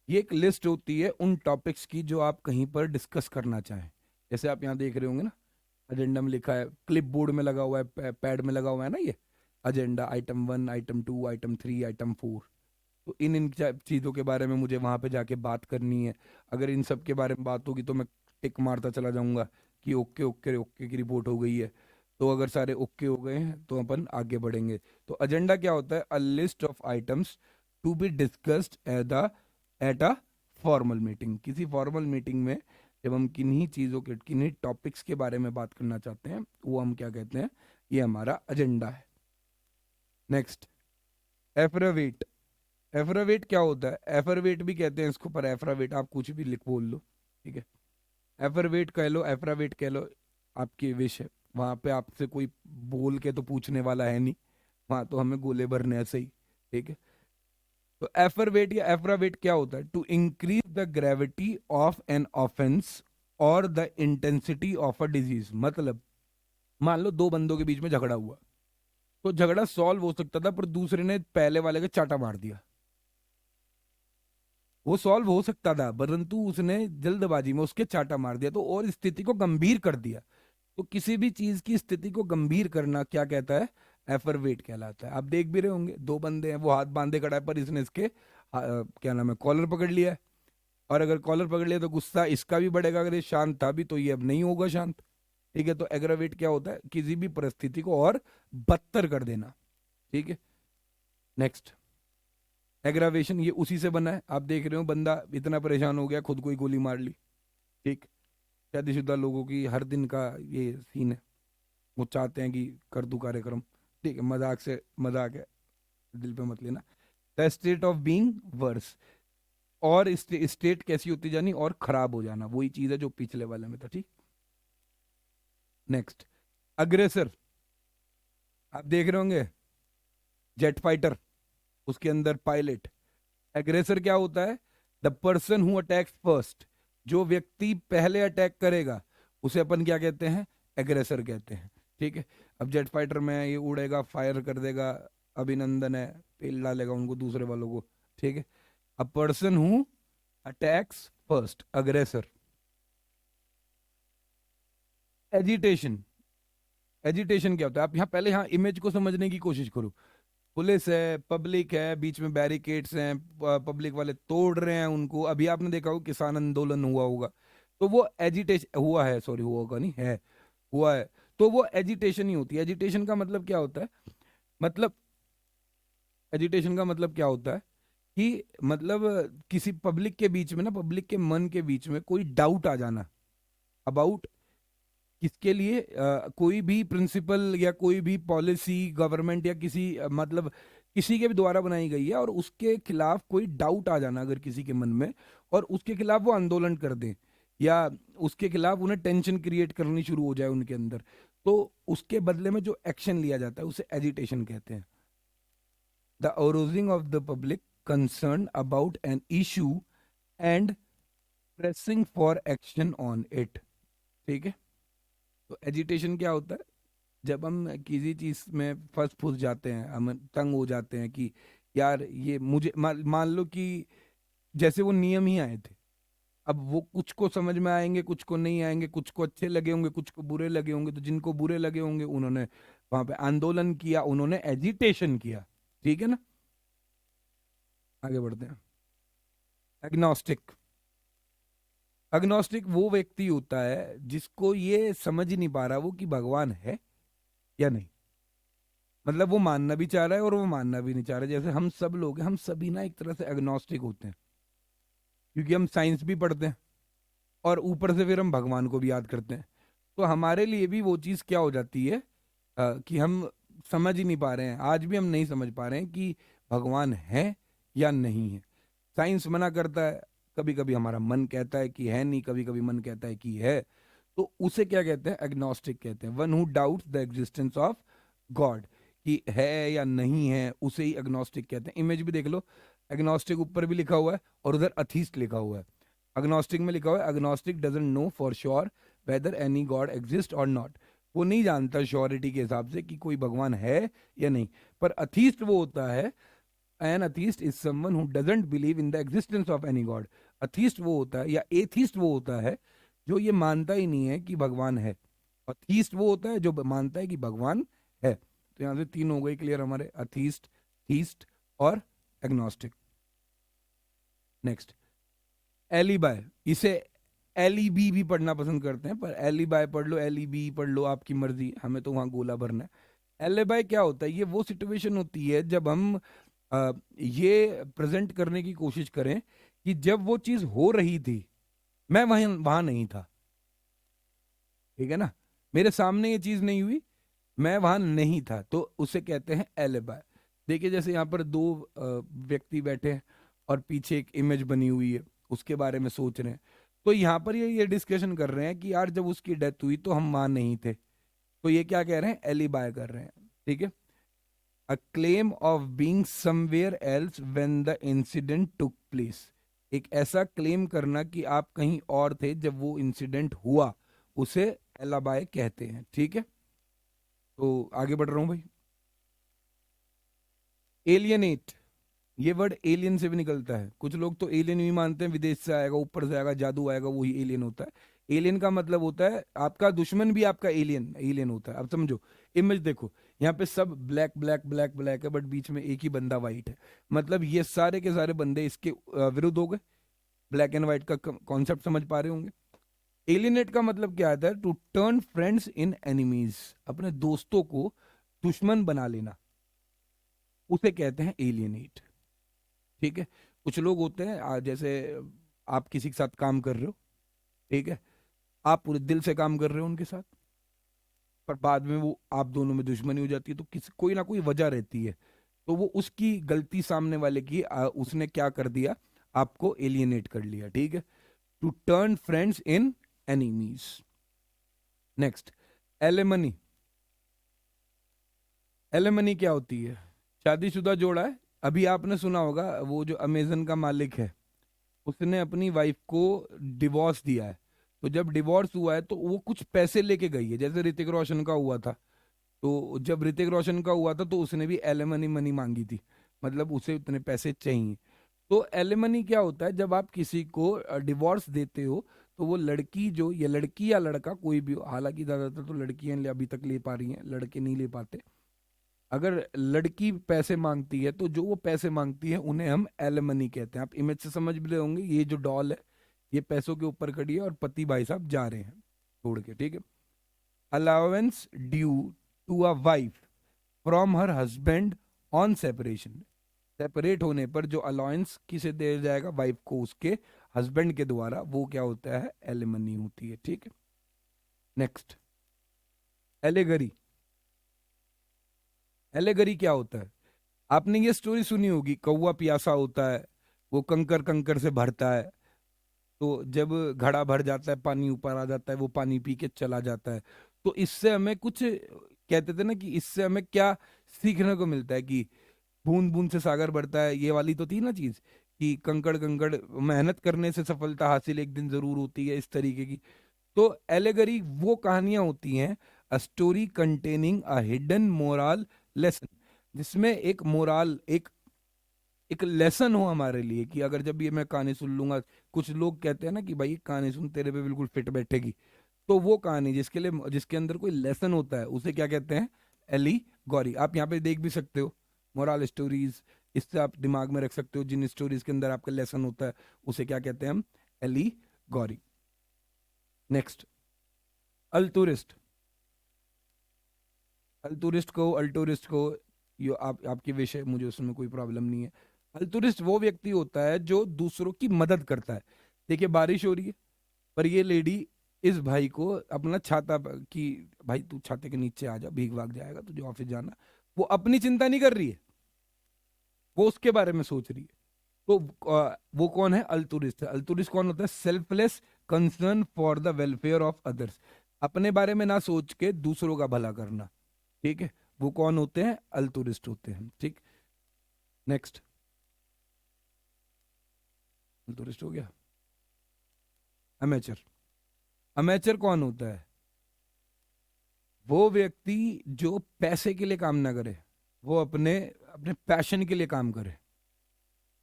Speaker 1: ये एक लिस्ट होती है उन टॉपिक्स की जो आप कहीं पर डिस्कस करना चाहें। जैसे आप यहाँ देख रहे होंगे ना, एजेंडा में लिखा है, क्लिप बोर्ड में लगा हुआ है, पैड में लगा हुआ है ना, ये agenda, item 1, item 2, item 3, item 4। तो इन चीज़ों के बारे में मुझे वहां पे जाके बात करनी है। अगर इन सब के बारे में बात होगी तो मैं टिक मारता चला जाऊंगा कि ओके ओके ओके की रिपोर्ट हो गई है। तो अगर सारे ओके हो गए हैं तो अपन आगे बढ़ेंगे। तो एजेंडा क्या होता है? A list of items to be discussed at a formal meeting. किसी फॉर्मल मीटिंग में जब हम किन्हीं चीज़ों के, किन्हीं टॉपिक्स के बारे में बात करना चाहते हैं, वो हम क्या कहते हैं? ये हमारा एजेंडा है। नेक्स्ट, एफरावेट। एफरावेट क्या होता है? एफरवेट भी कहते हैं इसको, पर एफरावेट आप कुछ भी लिख बोल लो। ठीक है, एफरवेट कह लो, एफरावेट कह लो, आपकी विश है। वहां पे आपसे कोई बोल के तो पूछने वाला है नहीं, वहां तो हमें गोले भरने हैं सही। ठीक है, तो एफरवेट या एफरावेट क्या होता है? To increase the gravity of an offence और the intensity of a disease. मतलब मान लो दो बंदों के बीच में झगड़ा हुआ, तो झगड़ा सॉल्व हो सकता था पर दूसरे ने पहले वाले का चाटा मार दिया। वो सॉल्व हो सकता था परंतु उसने जल्दबाजी में उसके चाटा मार दिया, तो और स्थिति को गंभीर कर दिया। तो किसी भी चीज की स्थिति को गंभीर करना क्या कहता है? एफरवेट कहलाता है। आप देख भी रहे होंगे, दो बंदे हैं, वो हाथ बांधे खड़ा है, पर इसने इसके क्या नाम है, कॉलर पकड़ लिया है। और अगर कॉलर पकड़ लिया तो गुस्सा इसका भी बढ़ेगा, अगर ये शांत था भी तो ये अब नहीं होगा शांत। ठीक है, तो एग्रावेट क्या होता है? किसी भी परिस्थिति को और बदतर कर देना। ठीक है। नेक्स्ट, एग्रावेशन, ये उसी से बना है। आप देख रहे हो बंदा इतना परेशान हो गया, खुद को ही गोली मार ली। ठीक, शादीशुदा लोगों की हर दिन का ये सीन है, वो चाहते हैं कि कर दूं कार्यक्रम। ठीक है, मजाक से मजाक है, दिल पे मत लेना। The state of being worse. और स्टेट कैसी होती जानी? और खराब हो जाना, वही चीज है जो पिछले वाले में था। ठीक। नेक्स्ट, अग्रेसर। आप देख रहे होंगे जेट फाइटर, उसके अंदर पायलट। एग्रेसर क्या होता है? The person who attacks first. जो व्यक्ति पहले अटैक करेगा उसे अपन क्या कहते हैं? एग्रेसर कहते हैं। ठीक है, अब जेट फाइटर में ये उड़ेगा, फायर कर देगा, अभिनंदन है, तेल डालेगा उनको दूसरे वालों को। ठीक है, अ पर्सन हु अटैक्स फर्स्ट, अग्रेसर। एजिटेशन। एजिटेशन क्या होता है? आप यहाँ पहले यहाँ इमेज को समझने की कोशिश करो। पुलिस है, पब्लिक है, बीच में बैरिकेड्स हैं, पब्लिक वाले तोड़ रहे हैं उनको। अभी आपने देखा होगा किसान आंदोलन हुआ होगा, तो वो एजिटेशन हुआ है, सॉरी हुआ होगा नहीं है, हुआ है। तो वो एजिटेशन ही होती है। एजिटेशन का मतलब क्या होता है? मतलब एजिटेशन का मतलब क्या होता है कि मतलब किसी पब्लिक के बीच में ना, पब्लिक के मन के बीच में कोई डाउट आ जाना अबाउट किसके लिए, कोई भी प्रिंसिपल या कोई भी पॉलिसी गवर्नमेंट या किसी मतलब किसी के भी द्वारा बनाई गई है, और उसके खिलाफ कोई डाउट आ जाना अगर किसी के मन में, और उसके खिलाफ वो आंदोलन कर दें, या उसके खिलाफ उन्हें टेंशन क्रिएट करनी शुरू हो जाए उनके अंदर, तो उसके बदले में जो एक्शन लिया जाता है उसे एजिटेशन कहते हैं। The arousing of the public concern about an issue and pressing for action on it. ठीक है, तो एजिटेशन क्या होता है? जब हम किसी चीज में फंस फूस जाते हैं, हम तंग हो जाते हैं कि यार ये मुझे मान लो कि जैसे वो नियम ही आए थे, अब वो कुछ को समझ में आएंगे, कुछ को नहीं आएंगे, कुछ को अच्छे लगे होंगे, कुछ को बुरे लगे होंगे। तो जिनको बुरे लगे होंगे उन्होंने वहां पे आंदोलन किया, उन्होंने एजिटेशन किया। ठीक है ना, आगे बढ़ते हैं। एग्नोस्टिक। एग्नोस्टिक वो व्यक्ति होता है जिसको ये समझ ही नहीं पा रहा वो कि भगवान है या नहीं। मतलब वो मानना भी चाह रहा है और वो मानना भी नहीं चाह रहा। जैसे हम सब लोग हैं, हम सभी ना एक तरह से एग्नोस्टिक होते हैं, क्योंकि हम साइंस भी पढ़ते हैं और ऊपर से फिर हम भगवान को भी याद करते हैं। तो हमारे लिए भी वो चीज़ क्या हो जाती है कि हम समझ ही नहीं पा रहे हैं, आज भी हम नहीं समझ पा रहे हैं कि भगवान है या नहीं है। साइंस मना करता है, कभी कभी हमारा मन कहता है कि है नहीं, कभी कभी मन कहता है कि है। तो उसे क्या कहते हैं? एग्नोस्टिक कहते हैं। One who doubts the existence of God, कि है या नहीं है, उसे ही एग्नोस्टिक कहते हैं। इमेज भी देख लो, एग्नोस्टिक ऊपर भी लिखा हुआ है और उधर अथीस्ट लिखा हुआ है। अग्नोस्टिक में लिखा हुआ है agnostic doesn't know for sure whether any god exist और नॉट। वो नहीं जानता श्योरिटी के हिसाब से कि कोई भगवान है या नहीं। पर अथीस्ट वो होता है, an atheist is someone who doesn't believe in the existence of any god. Atheist वो होता है या एथीस्ट वो होता है जो ये मानता ही नहीं है कि भगवान है। अथीस्ट वो होता है जो मानता है कि भगवान है। तो यहां से तीन हो गए क्लियर हमारे, अथीस्ट, थीस्ट और एग्नोस्टिक। नेक्स्ट, एलिबाय। इसे एलिबी भी पढ़ना पसंद करते हैं, पर एलिबाय पढ़ लो, एलिबी पढ़ लो, आपकी मर्जी, हमें तो वहां गोला भरना है। एलिबाय क्या होता है? ये वो सिचुएशन होती है जब हम ये प्रेजेंट करने की कोशिश करें कि जब वो चीज हो रही थी मैं वहां वहां नहीं था। ठीक है ना, मेरे सामने ये चीज नहीं हुई, मैं वहां नहीं था, तो उसे कहते हैं एलिबाय। देखिए जैसे यहाँ पर दो व्यक्ति बैठे हैं और पीछे एक इमेज बनी हुई है, उसके बारे में सोच रहे हैं। तो यहाँ पर ये डिस्कशन कर रहे हैं कि यार जब उसकी डेथ हुई तो हम वहां नहीं थे। तो ये क्या कह रहे हैं? एलिबाय कर रहे हैं। ठीक है, a claim of being somewhere else when the incident took place. एक ऐसा क्लेम करना कि आप कहीं और थे जब वो इंसिडेंट हुआ, उसे एलाबाय कहते हैं। ठीक है, तो आगे बढ़ रहा हूं भाई। एलियनेट, ये वर्ड एलियन से भी निकलता है। कुछ लोग तो एलियन भी मानते हैं, विदेश से आएगा, ऊपर से आएगा, जादू आएगा, वही एलियन होता है। एलियन का मतलब होता है आपका दुश्मन भी आपका एलियन एलियन होता है। अब समझो, इमेज देखो, यहाँ पे सब ब्लैक ब्लैक ब्लैक ब्लैक है, बट बीच में एक ही बंदा वाइट है। मतलब ये सारे के सारे बंदे इसके विरुद्ध हो गए। ब्लैक एंड व्हाइट का कॉन्सेप्ट समझ पा रहे होंगे। एलियनेट का मतलब क्या आता है? To turn friends in enemies, अपने दोस्तों को दुश्मन बना लेना, उसे कहते हैं एलियनेट। ठीक है, कुछ लोग होते हैं जैसे आप किसी के साथ काम कर रहे हो, ठीक है, आप पूरे दिल से काम कर रहे हो उनके साथ, पर बाद में वो आप दोनों में दुश्मनी हो जाती है, तो किसी कोई ना कोई वजह रहती है। तो वो उसकी गलती सामने वाले की, उसने क्या कर दिया, आपको एलियनेट कर लिया। ठीक है, to turn friends in enemies. Next, alimony. Alimony क्या होती है? शादीशुदा जोड़ा है, अभी आपने सुना होगा वो जो अमेजन का मालिक है, उसने अपनी वाइफ को डिवोर्स दिया है। तो जब डिवोर्स हुआ है तो वो कुछ पैसे लेके गई है, जैसे ऋतिक रोशन का हुआ था। तो जब ऋतिक रोशन का हुआ था तो उसने भी एलिमनी मनी मांगी थी, मतलब उसे उतने पैसे चाहिए। तो एलिमनी क्या होता है? जब आप किसी को डिवोर्स देते हो तो वो लड़की जो, या लड़की या लड़का कोई भी हो, हालांकि ज्यादातर तो लड़कियां अभी तक ले पा रही हैं, लड़के नहीं ले पाते। अगर लड़की पैसे मांगती है तो जो वो पैसे मांगती है उन्हें हम एलिमनी कहते हैं। आप इमेज से समझ भी रहे होंगे, ये जो डॉल है ये पैसों के ऊपर खड़ी है और पति भाई साहब जा रहे हैं छोड़ के। ठीक है, allowance due to a wife from her husband on separation. सेपरेट होने पर जो अलाउंस किसे दिया जाएगा? वाइफ को, उसके हस्बैंड के द्वारा, वो क्या होता है? एलिमनी होती है। ठीक है, नेक्स्ट, एलेगरी। एलेगरी क्या होता है? आपने ये स्टोरी सुनी होगी, कौवा प्यासा होता है, वो कंकर कंकर से भरता है, तो जब घड़ा भर जाता है, पानी ऊपर आ जाता है, वो पानी पी के चला जाता है। तो इससे हमें कुछ कहते थे ना कि इससे हमें क्या सीखने को मिलता है कि बूंद बूंद से सागर बढ़ता है, ये वाली तो थी ना चीज कि कंकड़ कंकड़ मेहनत करने से सफलता हासिल एक दिन जरूर होती है, इस तरीके की। तो एलेगरी वो कहानियां होती हैं, a story containing a hidden moral lesson, जिसमें एक मोरल, एक लेसन हो हमारे लिए कि अगर जब ये मैं कहानी सुन लूंगा, कुछ लोग कहते हैं ना कि भाई कहानी सुन तेरे पे बिल्कुल फिट बैठेगी, तो वो कहानी जिसके अंदर कोई लेसन होता है उसे क्या कहते हैं? एली गौरी। आप यहाँ पे देख भी सकते हो मोरल स्टोरीज, इससे आप दिमाग में रख सकते हो जिन स्टोरीज के अंदर आपका लेसन होता है उसे क्या कहते हैं हम? एली गौरी। नेक्स्ट, अल्टूरिस्ट। अल्टूरिस्ट को यो आपके विषय, मुझे उसमें कोई प्रॉब्लम नहीं है। अल्टूरिस्ट वो व्यक्ति होता है जो दूसरों की मदद करता है। देखिए बारिश हो रही है, पर ये लेडी इस भाई को अपना कि भाई तू छाते के नीचे आ जा, भीग भाग जाएगा, तुझे ऑफिस जाना, वो अपनी चिंता नहीं कर रही है, वो उसके बारे में सोच रही है। तो वो कौन है? अल्टूरिस्ट है। अल्टूरिस्ट कौन होता है? Selfless concern for the welfare of others, अपने बारे में ना सोच के दूसरों का भला करना। ठीक है, वो कौन होते हैं? अल्टूरिस्ट होते हैं। ठीक, नेक्स्ट, अल्टूरिस्ट हो गया। अमेचर। अमेचर कौन होता है? वो व्यक्ति जो पैसे के लिए काम ना करे, वो अपने अपने पैशन के लिए काम करे।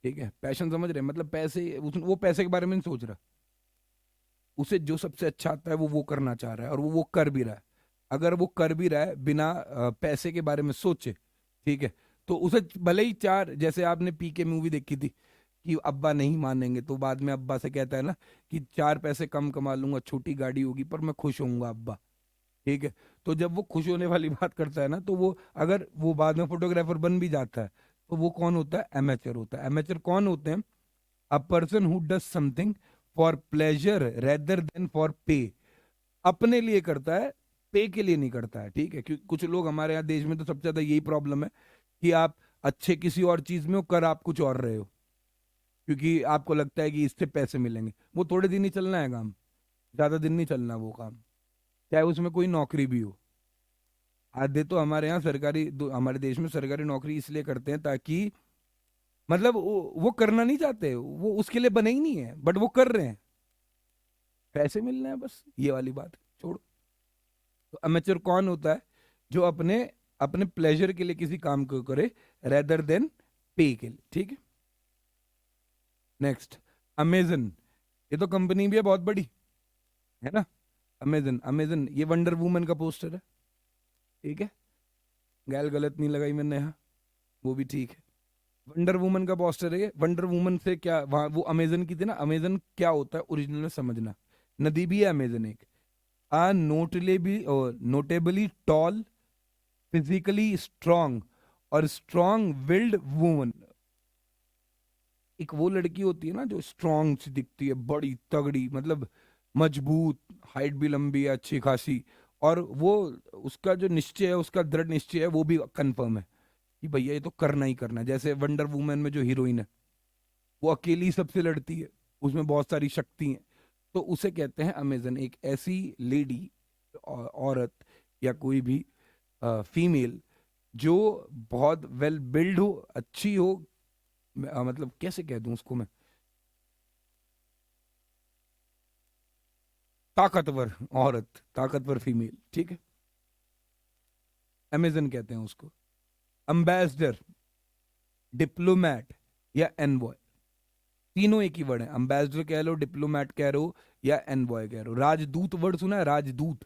Speaker 1: ठीक है, पैशन समझ रहे हैं? मतलब पैसे, वो पैसे के बारे में नहीं सोच रहा, उसे जो सबसे अच्छा आता है वो करना चाह रहा है, और वो कर भी रहा है। अगर वो कर भी रहा है बिना पैसे के बारे में सोचे, ठीक है, तो उसे भले ही चार, जैसे आपने पीके मूवी देखी थी कि अब्बा नहीं मानेंगे, तो बाद में अब्बा से कहता है ना कि 4 पैसे कम कमा लूंगा, छोटी गाड़ी होगी, पर मैं खुश होऊंगा अब्बा। ठीक है, तो जब वो खुश होने वाली बात करता है ना, तो वो अगर वो बाद में फोटोग्राफर बन भी जाता है, तो वो कौन होता है? एमेचर होता है। एमेचर कौन होते हैं? अ person who does something for pleasure rather than for पे, अपने लिए करता है, पे के लिए नहीं करता है। ठीक है, क्योंकि कुछ लोग हमारे यहाँ देश में तो सबसे ज्यादा यही प्रॉब्लम है कि आप अच्छे किसी और चीज में हो, कर आप कुछ और रहे हो, क्योंकि आपको लगता है कि इससे पैसे मिलेंगे। वो थोड़े दिन ही चलना है काम, ज्यादा दिन नहीं चलना वो काम, चाहे उसमें कोई नौकरी भी हो। आधे तो हमारे यहाँ हमारे देश में सरकारी नौकरी इसलिए करते हैं ताकि, मतलब वो करना नहीं चाहते, वो उसके लिए बने ही नहीं है, बट वो कर रहे हैं, पैसे मिलने हैं बस, ये वाली बात है, छोड़ो। तो अमेच्योर कौन होता है? जो अपने अपने प्लेजर के लिए किसी काम को करे, रेदर देन पे के लिए। ठीक है, नेक्स्ट, अमेजन। ये तो कंपनी भी है बहुत बड़ी, है ना? अमेजन, अमेजन ये वंडर वुमन का पोस्टर है। ठीक है, गैल गलत नहीं लगाई मैंने यहाँ, वो भी ठीक है। वंडर वुमन का पोस्टर है ये। वंडर वुमन से क्या, वहां वो अमेजन की थी ना, अमेजन क्या होता है ओरिजिनल में समझना। नदी भी है अमेजन एक। आ नोटेबली टॉल, फिजिकली स्ट्रांग और स्ट्रांग विल्ड वुमन। एक वो लड़की होती है ना जो स्ट्रांग सी दिखती है, बड़ी तगड़ी, मतलब मजबूत, हाइट भी लंबी है अच्छी खासी, और वो उसका जो निश्चय है, उसका दृढ़ निश्चय है, वो भी कंफर्म है कि भैया ये तो करना ही करना है। जैसे वंडर वुमन में जो हीरोइन है, वो अकेली सबसे लड़ती है, उसमें बहुत सारी शक्ति हैं, तो उसे कहते हैं अमेजन। एक ऐसी लेडी, औरत, या कोई भी फीमेल जो बहुत वेल बिल्ड हो, अच्छी हो, मतलब कैसे कह दूं उसको मैं, ताकतवर औरत, ताकतवर फीमेल। ठीक है, अमेजन कहते हैं उसको। अम्बेसडर, डिप्लोमैट या एनवॉय, तीनों एक ही वर्ड है। अम्बेसडर कह लो, डिप्लोमैट कह लो, या एनवॉय कह लो। राजदूत वर्ड सुना है? राजदूत,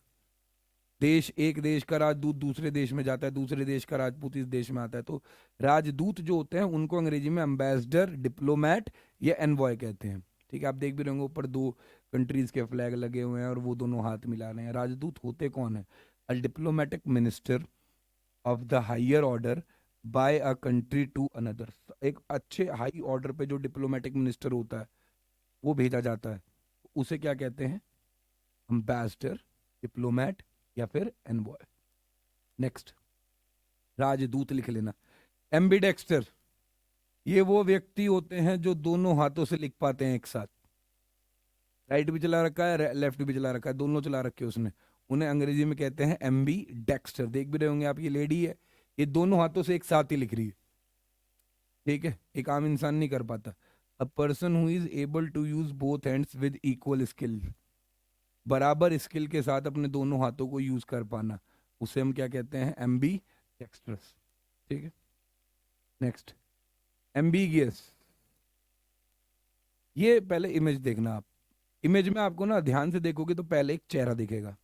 Speaker 1: एक देश का राजदूत दूसरे देश में जाता है, दूसरे देश का राजपूत इस देश में आता है, तो राजदूत जो होते हैं उनको अंग्रेजी में अम्बेसडर, डिप्लोमैट या एनवॉय कहते हैं। ठीक है, आप देख भी रहोगे ऊपर 2 कंट्रीज के फ्लैग लगे हुए हैं और वो दोनों हाथ मिला रहे हैं। राजदूत होते कौन है? A diplomatic minister of the higher order by a country to another. एक अच्छे हाई ऑर्डर पे जो डिप्लोमेटिक मिनिस्टर होता है वो भेजा जाता है, उसे क्या कहते हैं? अम्बेसडर, डिप्लोमैट या फिर एनवॉय। नेक्स्ट, राजदूत लिख लेना। एम्बिडेक्स्टर, ये वो व्यक्ति होते हैं जो दोनों हाथों से लिख पाते हैं एक साथ, राइट भी चला रखा है, लेफ्ट भी चला रखा है, दोनों चला रखे हैं उसने, उन्हें अंग्रेजी में कहते हैं एम्बी डेक्स्टर। देख भी रहे होंगे आप, ये लेडी है, ये दोनों हाथों से एक साथ ही लिख रही है, ठीक है, एक आम इंसान नहीं कर पाता। A person who is able to use both hands with equal skill, बराबर स्किल के साथ अपने दोनों हाथों को यूज कर पाना, उसे हम क्या कहते हैं, एम्बी डेक्स्ट्रस, ठीक है। Next, ambiguous. ये पहले इमेज देखना आप, इमेज में आपको ना ध्यान से देखोगे तो पहले एक चेहरा दिखेगा,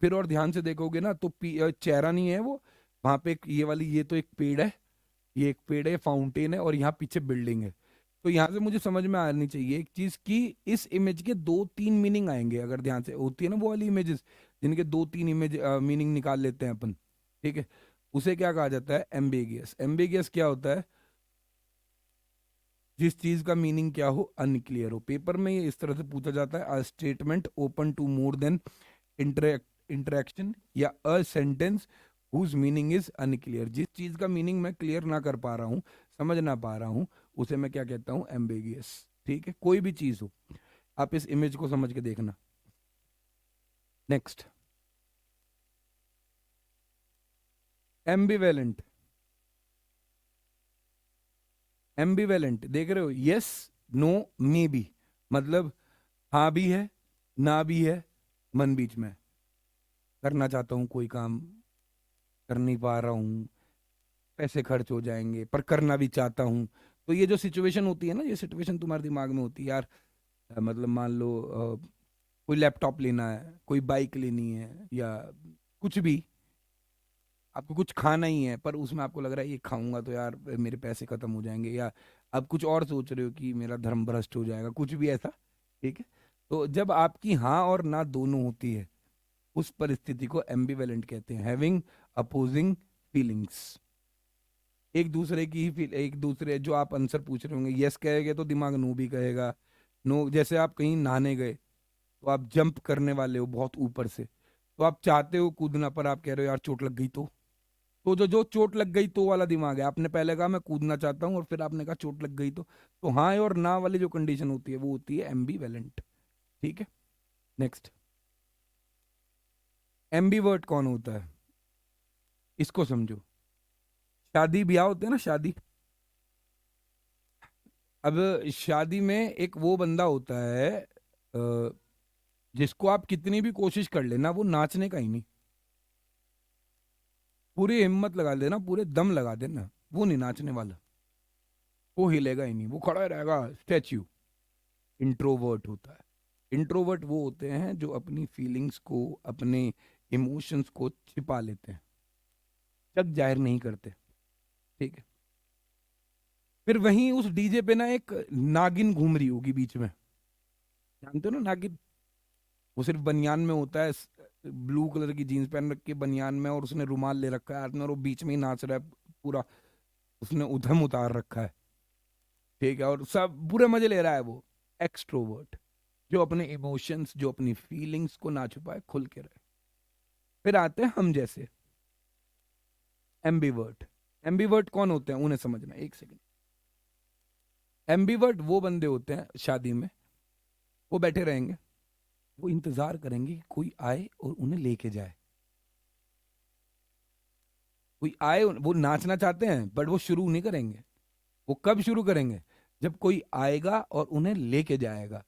Speaker 1: फिर और ध्यान से देखोगे ना तो चेहरा नहीं है वो, वहां पे एक ये वाली, ये तो एक पेड़ है, ये एक पेड़ है, फाउंटेन है, और यहाँ पीछे बिल्डिंग है। तो यहाँ से मुझे समझ में आनी चाहिए एक चीज कि इस इमेज के दो तीन मीनिंग आएंगे, अगर ध्यान से, होती है ना वो वाली इमेजेस जिनके दो तीन इमेज मीनिंग निकाल लेते हैं अपन, ठीक है, उसे क्या कहा जाता है, एम्बिगियस। एम्बिगियस क्या होता है, जिस चीज का मीनिंग क्या हो, अनक्लियर हो। पेपर में ये इस तरह से पूछा जाता है, a statement open to more than interaction, या a sentence whose meaning is unclear. जिस चीज का मीनिंग मैं क्लियर ना कर पा रहा हूँ, समझ ना पा रहा हूँ, उसे मैं क्या कहता हूँ, एम्बिगियस, ठीक है, कोई भी चीज हो। आप इस इमेज को समझ के देखना। नेक्स्ट, एम्बिवेलेंट। एम्बिवेलेंट देख रहे हो, यस नो मे बी, मतलब हाँ भी है ना भी है, मन बीच में, करना चाहता हूँ कोई काम, कर नहीं पा रहा हूँ, पैसे खर्च हो जाएंगे, पर करना भी चाहता हूँ। तो ये जो सिचुएशन होती है ना, ये सिचुएशन तुम्हारे दिमाग में होती है यार, मतलब मान लो कोई लैपटॉप लेना है, कोई बाइक लेनी है, या कुछ भी, आपको कुछ खाना ही है, पर उसमें आपको लग रहा है ये खाऊंगा तो यार मेरे पैसे खत्म हो जाएंगे, या आप कुछ और सोच रहे हो कि मेरा धर्म भ्रष्ट हो जाएगा, कुछ भी ऐसा, ठीक है। तो जब आपकी हाँ और ना दोनों होती है, उस परिस्थिति को एम्बिवेलेंट कहते हैं, हैविंग अपोजिंग फीलिंग्स। एक दूसरे की ही फील, एक दूसरे, जो आप आंसर पूछ रहे होंगे, यस कहेंगे तो दिमाग नो भी कहेगा। नो, जैसे आप कहीं नहाने गए तो आप जंप करने वाले हो बहुत ऊपर से, तो आप चाहते हो कूदना, पर आप कह रहे हो यार चोट लग गई तो जो जो चोट लग गई तो वाला दिमाग है। आपने पहले कहा मैं कूदना चाहता हूँ, और फिर आपने कहा चोट लग गई तो हाँ और ना वाली जो कंडीशन होती है वो होती है एम्बीवेलेंट, ठीक है। नेक्स्ट, एम्बीवर्ट कौन होता है, इसको समझो। शादी ब्याह होते हैं ना, शादी, अब शादी में एक वो बंदा होता है जिसको आप कितनी भी कोशिश कर लेना, वो नाचने का ही नहीं, पूरी हिम्मत लगा देना, पूरे दम लगा देना, वो नहीं नाचने वाला, वो हिलेगा ही नहीं, वो खड़ा ही रहेगा स्टैच्यू। इंट्रोवर्ट होता है। इंट्रोवर्ट वो होते हैं जो अपनी फीलिंग्स को, अपने इमोशंस को छिपा लेते हैं, जग जाहिर नहीं करते, ठीक है। फिर वहीं उस डीजे पे ना एक नागिन घूम रही होगी बीच में, जानते हो ना नागिन, वो सिर्फ बनियान में होता है, ब्लू कलर की जीन्स पहन रखी है बनियान में, और उसने रुमाल ले रखा है हाथ में, और वो बीच में ही नाच रहा है पूरा, उसने उधम उतार रखा है, ठीक है, और सब बुरे मजे ले रहा है वो। एक्सट्रोवर्ट, जो अपने इमोशंस, जो अपनी फीलिंग्स को ना छुपाए, खुल के रहे। फिर आते हैं हम जैसे, एम्बीवर्ट। एम्बीवर्ट कौन होते हैं, उन्हें समझना, एक सेकंड। एम्बीवर्ट वो बंदे होते हैं शादी में, वो बैठे रहेंगे, वो इंतजार करेंगे कि कोई आए और उन्हें लेके जाए, कोई आए, वो नाचना चाहते हैं बट वो शुरू नहीं करेंगे। वो कब शुरू करेंगे, जब कोई आएगा और उन्हें लेके जाएगा।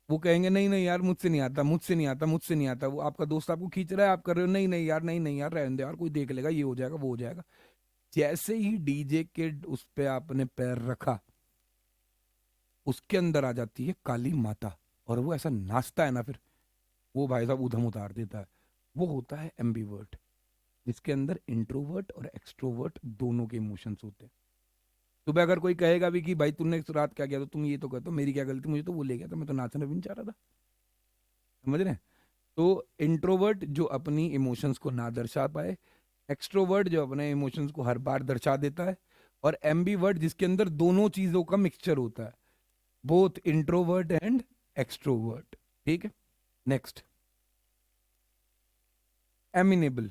Speaker 1: वो कहेंगे नहीं नहीं यार मुझसे नहीं आता, मुझसे नहीं आता, मुझसे नहीं आता, वो आपका दोस्त आपको खींच रहा है, आप कर रहे हो नहीं नहीं यार, नहीं नहीं यार रहने दो यार, कोई देख लेगा, ये हो जाएगा वो हो जाएगा। जैसे ही डीजे के उस पे आपने पैर रखा, उसके अंदर आ जाती है काली माता, और वो ऐसा नाचता है ना, फिर वो भाई साहब उधम उतार देता है। वो होता है एम्बीवर्ट, जिसके अंदर इंट्रोवर्ट और एक्सट्रोवर्ट दोनों के इमोशंस होते हैं। सुबह अगर कोई कहेगा भी कि भाई तुमने इस रात क्या किया, तो तुम ये तो कहते हो मेरी क्या गलती, मुझे तो वो ले गया था, मैं तो नाचना भी नहीं चाह रहा था, समझ रहे हैं। तो इंट्रोवर्ट जो अपनी इमोशंस को ना दर्शा पाए, एक्सट्रोवर्ट जो अपने इमोशंस को हर बार दर्शा देता है, और एम्बीवर्ट जिसके अंदर दोनों चीजों का मिक्सचर होता है, बोथ इंट्रोवर्ट एंड एक्सट्रोवर्ट, ठीक है। Next, amenable.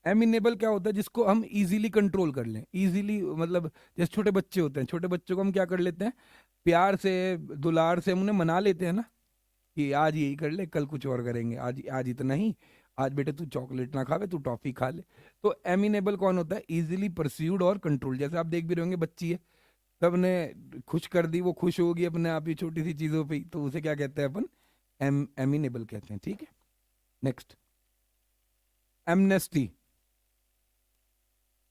Speaker 1: एमिनेबल क्या होता है, जिसको हम इजीली कंट्रोल कर लें, इजीली, मतलब जैसे छोटे बच्चे होते हैं, छोटे बच्चों को हम क्या कर लेते हैं, प्यार से, दुलार से हम उन्हें मना लेते हैं ना, कि आज यही कर ले, कल कुछ और करेंगे, आज आज इतना ही, आज बेटे तू चॉकलेट ना खावे, तू टॉफी खा ले। तो एमिनेबल कौन होता है? इजीली परस्यूड और कंट्रोल। जैसे आप देख भी रहे होंगे, बच्ची है, तब ने खुश कर दी, वो खुश होगी अपने आप ही छोटी सी चीजों पे ही, तो उसे क्या कहते हैं अपन? एमिनेबल कहते हैं। ठीक है, नेक्स्ट, एमनेस्टी।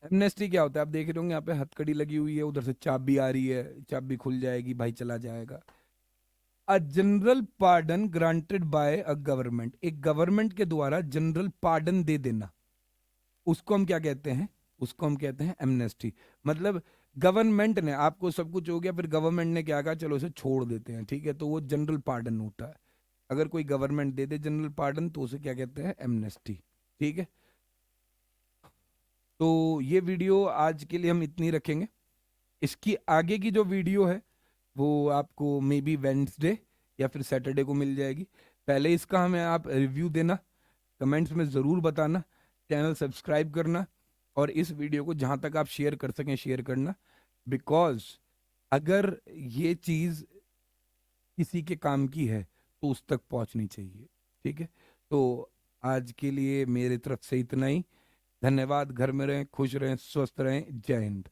Speaker 1: एमनेस्टी क्या होता है? आप देख रहे होंगे यहाँ पे हथकड़ी लगी हुई है, उधर से चाबी आ रही है, चाबी खुल जाएगी, भाई चला जाएगा। A general pardon granted by a government, एक गवर्नमेंट के द्वारा जनरल पार्डन दे देना, उसको हम क्या कहते हैं? उसको हम कहते हैं एमनेस्टी। मतलब गवर्नमेंट ने, आपको सब कुछ हो गया, फिर गवर्नमेंट ने क्या कहा, चलो इसे छोड़ देते हैं, ठीक है, तो वो जनरल पार्डन होता है। अगर कोई गवर्नमेंट दे दे जनरल पार्डन, तो उसे क्या कहते हैं? एमनेस्टी। ठीक है, तो ये वीडियो आज के लिए हम इतनी रखेंगे। इसकी आगे की जो वीडियो है वो आपको मे बी वेंसडे या फिर सैटरडे को मिल जाएगी। पहले इसका हमें आप रिव्यू देना, कमेंट्स में ज़रूर बताना, चैनल सब्सक्राइब करना, और इस वीडियो को जहाँ तक आप शेयर कर सकें शेयर करना। बिकॉज अगर ये चीज़ किसी के काम की है तो उस तक पहुँचनी चाहिए। ठीक है, तो आज के लिए मेरी तरफ से इतना ही। धन्यवाद। घर में रहें, खुश रहें, स्वस्थ रहें। जय हिंद।